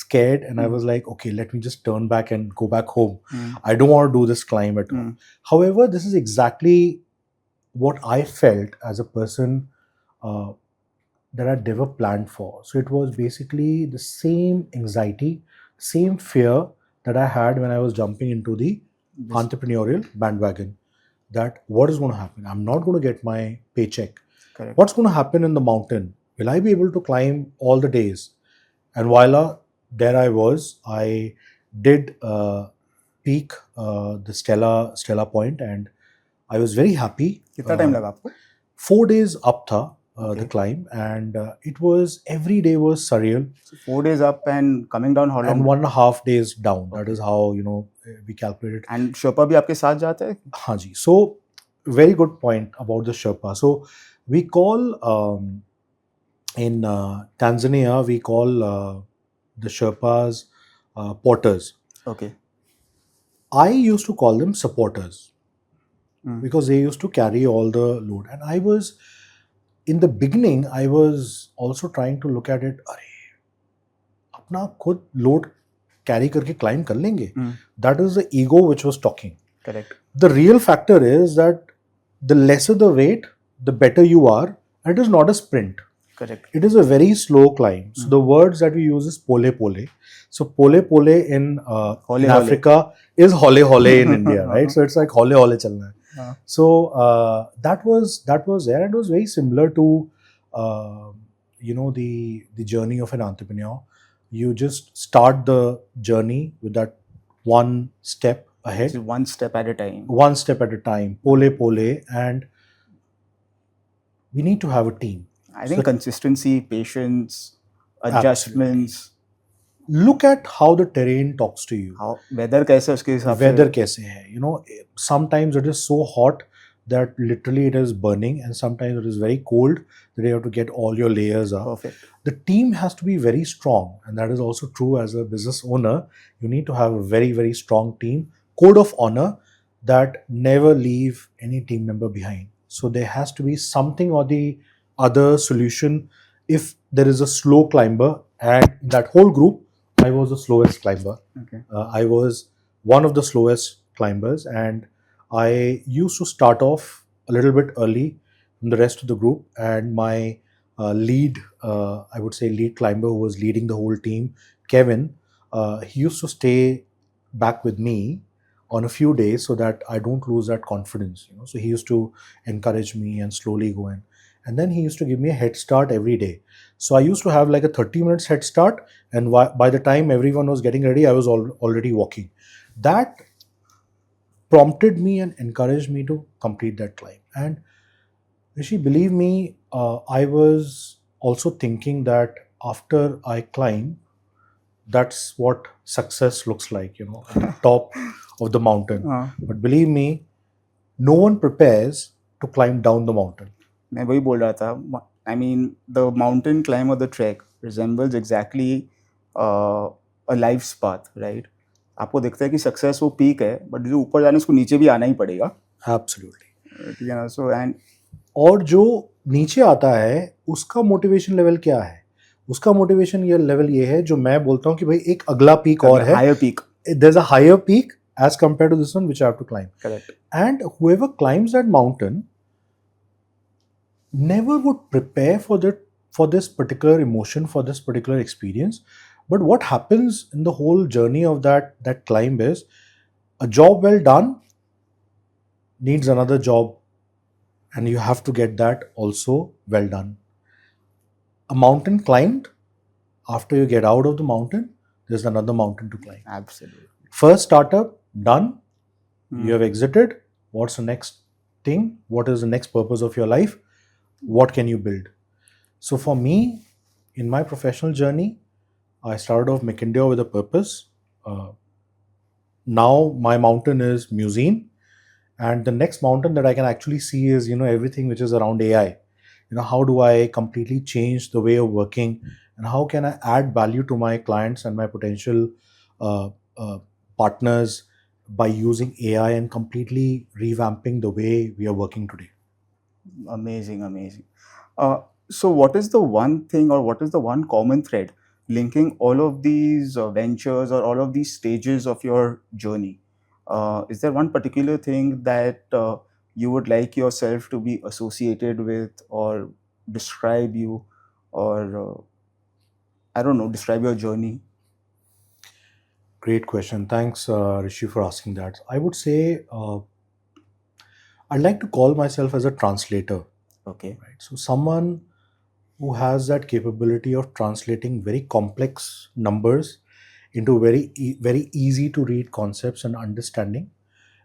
scared, and I was like, okay, let me just turn back and go back home. I don't want to do this climb at all. However, this is exactly what I felt as a person that I'd never planned for. So it was basically the same anxiety, same fear that I had when I was jumping into the entrepreneurial bandwagon. That what is going to happen? I'm not going to get my paycheck. Correct. What's going to happen in the mountain? Will I be able to climb all the days? And while there I was, I did peak the Stella Point, and I was very happy. कितना time लगा आपको? 4 days up था the climb, and it was every day was surreal. So 4 days up and coming down how long? And 1.5 days down. That is how we calculated. And Sherpa भी आपके साथ जाते हैं? हाँ जी. So very good point about the Sherpa. So we call in Tanzania we call the Sherpas porters. Okay. I used to call them supporters because they used to carry all the load. And I was, in the beginning, I was also trying to look at it, अरे अपना खुद load carry करके climb कर लेंगे. That is the ego which was talking. Correct. The real factor is that the lesser the weight, the better you are. And it is not a sprint. Correct. It is a very slow climb. So the words that we use is pole pole. So pole pole in Africa is hole hole in India, right? So it's like hole hole chalna hai. So that was there, and it was very similar to the journey of an entrepreneur. You just start the journey with that one step ahead. So one step at a time. One step at a time. Pole pole, and we need to have a team. I think So consistency, patience, absolutely. adjustments, Look at how the terrain talks to you. how weather कैसे उसके हिसाब से. Weather कैसे है, sometimes it is so hot that literally it is burning, and sometimes it is very cold that you have to get all your layers up. Perfect. The team has to be very strong, and that is also true as a business owner. You need to have a very, very strong team code of honor that never leave any team member behind. So there has to be something or the other solution. If there is a slow climber, and in that whole group I was the slowest climber. Okay. I was one of the slowest climbers, and I used to start off a little bit early from the rest of the group. And my I would say, lead climber, who was leading the whole team, Kevin, he used to stay back with me on a few days so that I don't lose that confidence. So he used to encourage me and slowly go in. And then he used to give me a head start every day. So I used to have like a 30 minutes head start, and by the time everyone was getting ready, I was already walking. That prompted me and encouraged me to complete that climb. And Rishi, believe me, I was also thinking that after I climb, that's what success looks like, at the top of the mountain. हाँ, But believe me, no one prepares to climb down the mountain. मैं वही बोल रहा था. I mean, the mountain climb or the trek resembles exactly a life's path, right? आपको दिखता है कि सक्सेस वो पीक है, बट जो ऊपर जाने उसको नीचे भी आना ही पड़ेगा. Absolutely. ठीक है ना. सो एंड और जो नीचे आता है उसका मोटिवेशन लेवल क्या है? उसका मोटिवेशन ये लेवल ये है, जो मैं बोलता हूँ कि भाई एक अगला पीक और है. Higher peak. There's a higher peak as compared to this one which I have to climb. Correct. And whoever climbs that mountain never would prepare for this particular emotion, for this particular experience. But what happens in the whole journey of that climb is, a job well done needs another job, and you have to get that also well done. A mountain climbed, after you get out of the mountain, there's another mountain to climb. Absolutely. First startup done, you have exited. What's the next thing? What is the next purpose of your life? What can you build? So for me, in my professional journey, I started off McIntyre with a purpose. Now my mountain is Museum, and the next mountain that I can actually see is everything which is around AI. How do I completely change the way of working, and how can I add value to my clients and my potential uh, uh, partners by using AI and completely revamping the way we are working today. Amazing, amazing. So, what is the one thing, or what is the one common thread linking all of these ventures or all of these stages of your journey? Is there one particular thing that you would like yourself to be associated with, or describe you, or I don't know, describe your journey? Great question. Thanks, Rishi, for asking that. I would say I'd like to call myself as a translator. Okay. Right? So someone who has that capability of translating very complex numbers into very easy to read concepts and understanding.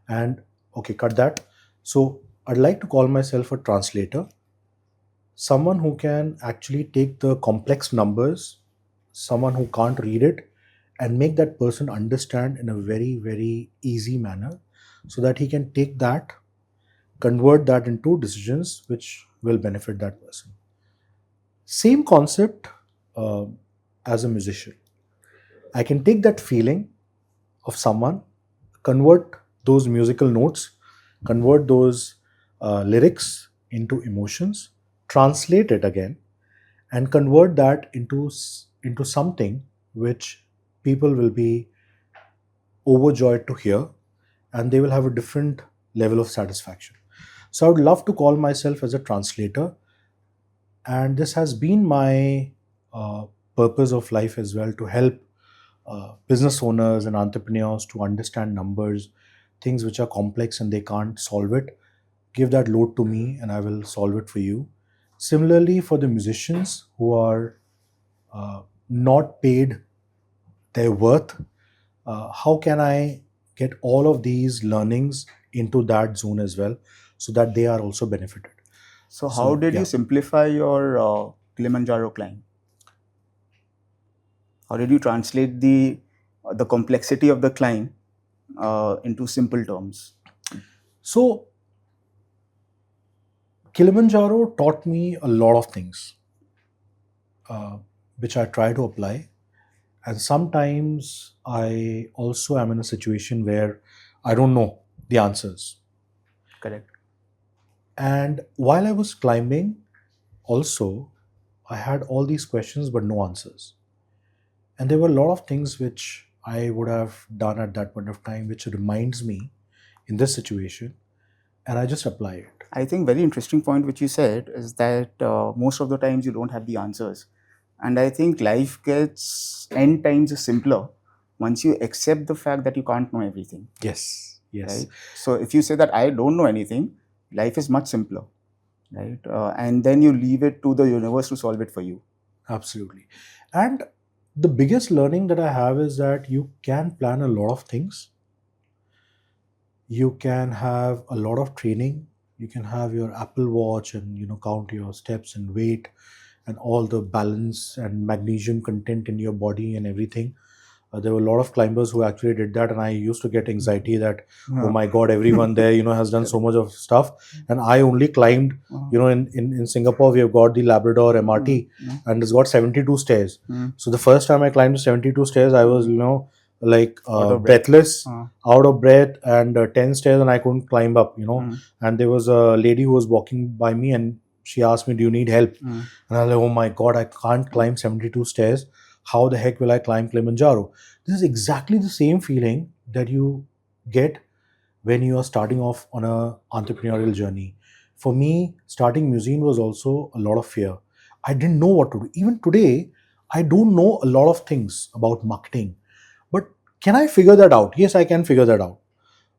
And okay, cut that. So I'd like to call myself a translator, someone who can actually take the complex numbers, someone who can't read it, and make that person understand in a very easy manner, so that he can take that, convert that into decisions which will benefit that person. Same concept as a musician. I can take that feeling of someone, convert those musical notes, convert those lyrics into emotions, translate it again, and convert that into something which people will be overjoyed to hear, and they will have a different level of satisfaction. So I would love to call myself as a translator, and this has been my purpose of life as well, to help business owners and entrepreneurs to understand numbers, things which are complex and they can't solve it. Give that load to me and I will solve it for you. Similarly, for the musicians who are not paid their worth, how can I get all of these learnings into that zone as well, so that they are also benefited? So how did yeah. you simplify your Kilimanjaro climb? How did you translate the complexity of the climb into simple terms? So Kilimanjaro taught me a lot of things, uh, which I try to apply. And sometimes I also am in a situation where I don't know the answers. Correct. And while I was climbing, also, I had all these questions but no answers. And there were a lot of things which I would have done at that point of time, which reminds me in this situation, and I just apply it. I think very interesting point which you said is that most of the times you don't have the answers, and I think life gets n times simpler once you accept the fact that you can't know everything. Yes, yes, Right. So if you say that I don't know anything, life is much simpler, right? And then you leave it to the universe to solve it for you. absolutely. And the biggest learning that I have is that you can plan a lot of things. You can have a lot of training. You can have your Apple Watch and count your steps and weight and all the balance and magnesium content in your body and everything. There were a lot of climbers who actually did that, and I used to get anxiety that, oh my God, everyone there, has done so much of stuff, and I only climbed, in Singapore we have got the Labrador MRT, and it's got 72 stairs. So the first time I climbed 72 stairs, I was, like Out of breath. breathless, out of breath, and 10 stairs, and I couldn't climb up, and there was a lady who was walking by me, and she asked me, do you need help? And I was like, oh my God, I can't climb 72 stairs. How the heck will I climb Kilimanjaro? This is exactly the same feeling that you get when you are starting off on a entrepreneurial journey. For me, starting Museum was also a lot of fear. I didn't know what to do. Even today, I don't know a lot of things about marketing. But can I figure that out? Yes, I can figure that out.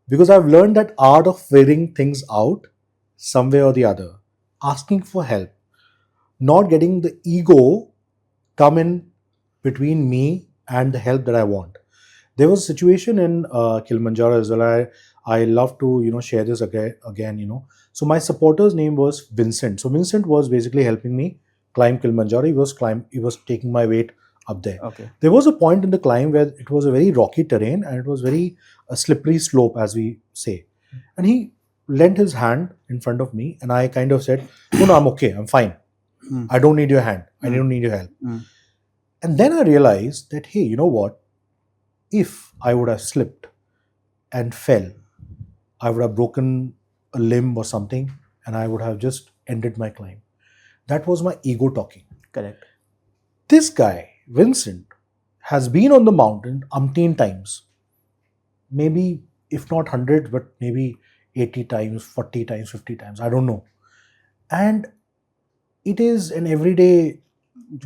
Because I've learned that art of figuring things out some way or the other. Asking for help. Not getting the ego come in between me and the help that I want. There was a situation in Kilimanjaro as well. I love to share this again. So my supporter's name was Vincent. So Vincent was basically helping me climb Kilimanjaro. He was taking my weight up there. Okay. There was a point in the climb where it was a very rocky terrain and it was very a slippery slope, as we say. And he lent his hand in front of me, and I kind of said, "No, I'm okay. I'm fine. I don't need your hand. I don't need your help." And then I realized that, hey, you know what? If I would have slipped and fell, I would have broken a limb or something, and I would have just ended my climb. That was my ego talking. Correct. This guy, Vincent, has been on the mountain umpteen times. Maybe, if not hundreds, but maybe 80 times, 40 times, 50 times. I don't know. And it is an everyday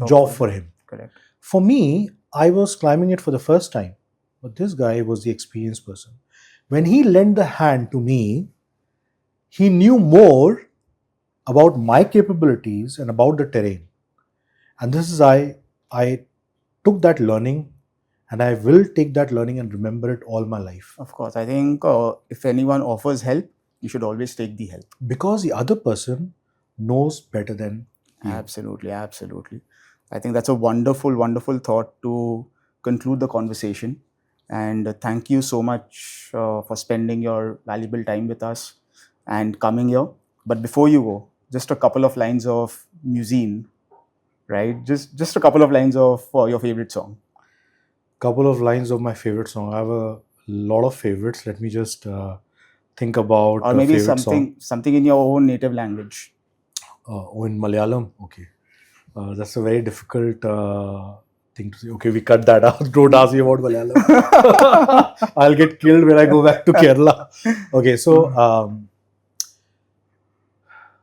job for him. Correct. For me, I was climbing it for the first time, but this guy was the experienced person. When he lent the hand to me, he knew more about my capabilities and about the terrain. And this is I took that learning, and I will take that learning and remember it all my life. Of course, I think if anyone offers help, you should always take the help. Because the other person knows better than you. Absolutely, absolutely. I think that's a wonderful, wonderful thought to conclude the conversation. And thank you so much for spending your valuable time with us and coming here. But before you go, just a couple of lines of Museum, right? Just a couple of lines of your favorite song. Couple of lines of my favorite song. I have a lot of favorites. Let me just think about Or maybe favorite song. something in your own native language. In Malayalam, okay. That's a very difficult thing to say. Okay, we cut that out. Don't ask me about Malayalam. I'll get killed when I go back to Kerala. Okay, so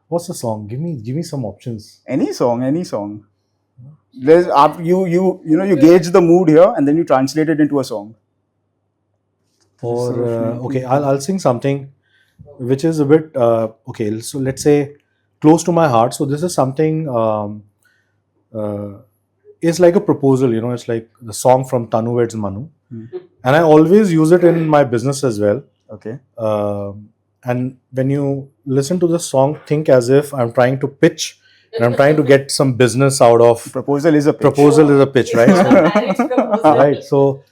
what's the song? Give me some options. Any song. There's you gauge the mood here and then you translate it into a song. Or okay, I'll sing something which is a bit okay. So let's say close to my heart. So this is something. It's like a proposal. It's like the song from Tanu Weds Manu, and I always use it in my business as well. Okay. and when you listen to the song, think as if I'm trying to pitch and I'm trying to get some business out of. Proposal is a pitch. Proposal is a pitch, right? Marriage proposal. Right. So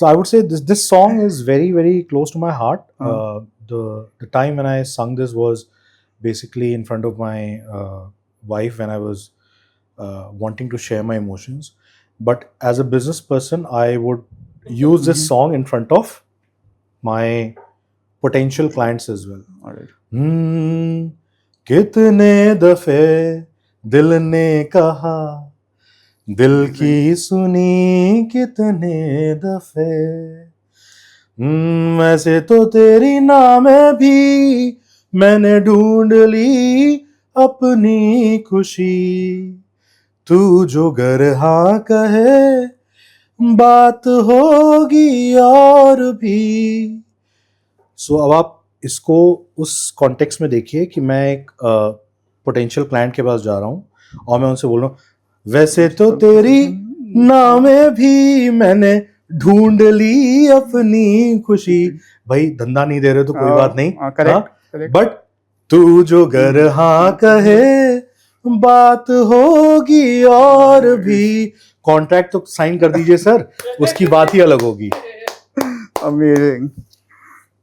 I would say this song is very, very close to my heart. The time when I sung this was basically in front of my wife when I was wanting to share my emotions. But as a business person, I would use this song in front of my potential clients as well. All right. कितने दफे दिल ने कहा, दिल की सुनी कितने दफे, वैसे तो तेरी नामें भी मैंने ढूंढ ली अपनी खुशी, तू जो गर हाँ कहे बात होगी और भी. सो अब आप इसको उस कॉन्टेक्स्ट में देखिए कि मैं एक पोटेंशियल क्लाइंट के पास जा रहा हूँ और मैं उनसे बोल रहा हूँ, वैसे तो तेरी नामें भी मैंने ढूंढ ली अपनी खुशी. भाई धंधा नहीं दे रहे तो कोई बात नहीं, करेक्ट. बट तू जो गर हाँ कहे बात होगी और भी. कॉन्ट्रैक्ट तो साइन कर दीजिए सर, उसकी बात ही अलग होगी.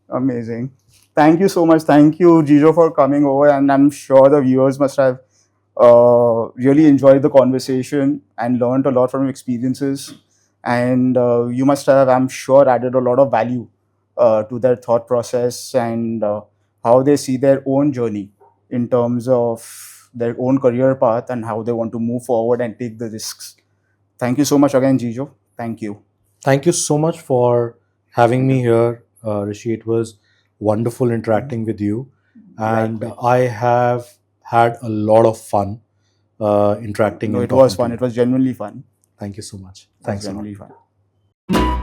Amazing. Thank you so much. Thank you, Gejo, for coming over. And I'm sure the viewers must have really enjoyed the conversation and learned a lot from your experiences. And you must have, I'm sure, added a lot of value to their thought process and how they see their own journey in terms of their own career path and how they want to move forward and take the risks. Thank you so much again, Gejo. Thank you. Thank you so much for having me here, Rishi. It was wonderful interacting with you, and Likewise. I have had a lot of fun interacting. No, and it was talking fun. to It was genuinely fun. you. Thank you so much. It was Thanks a lot. genuinely fun.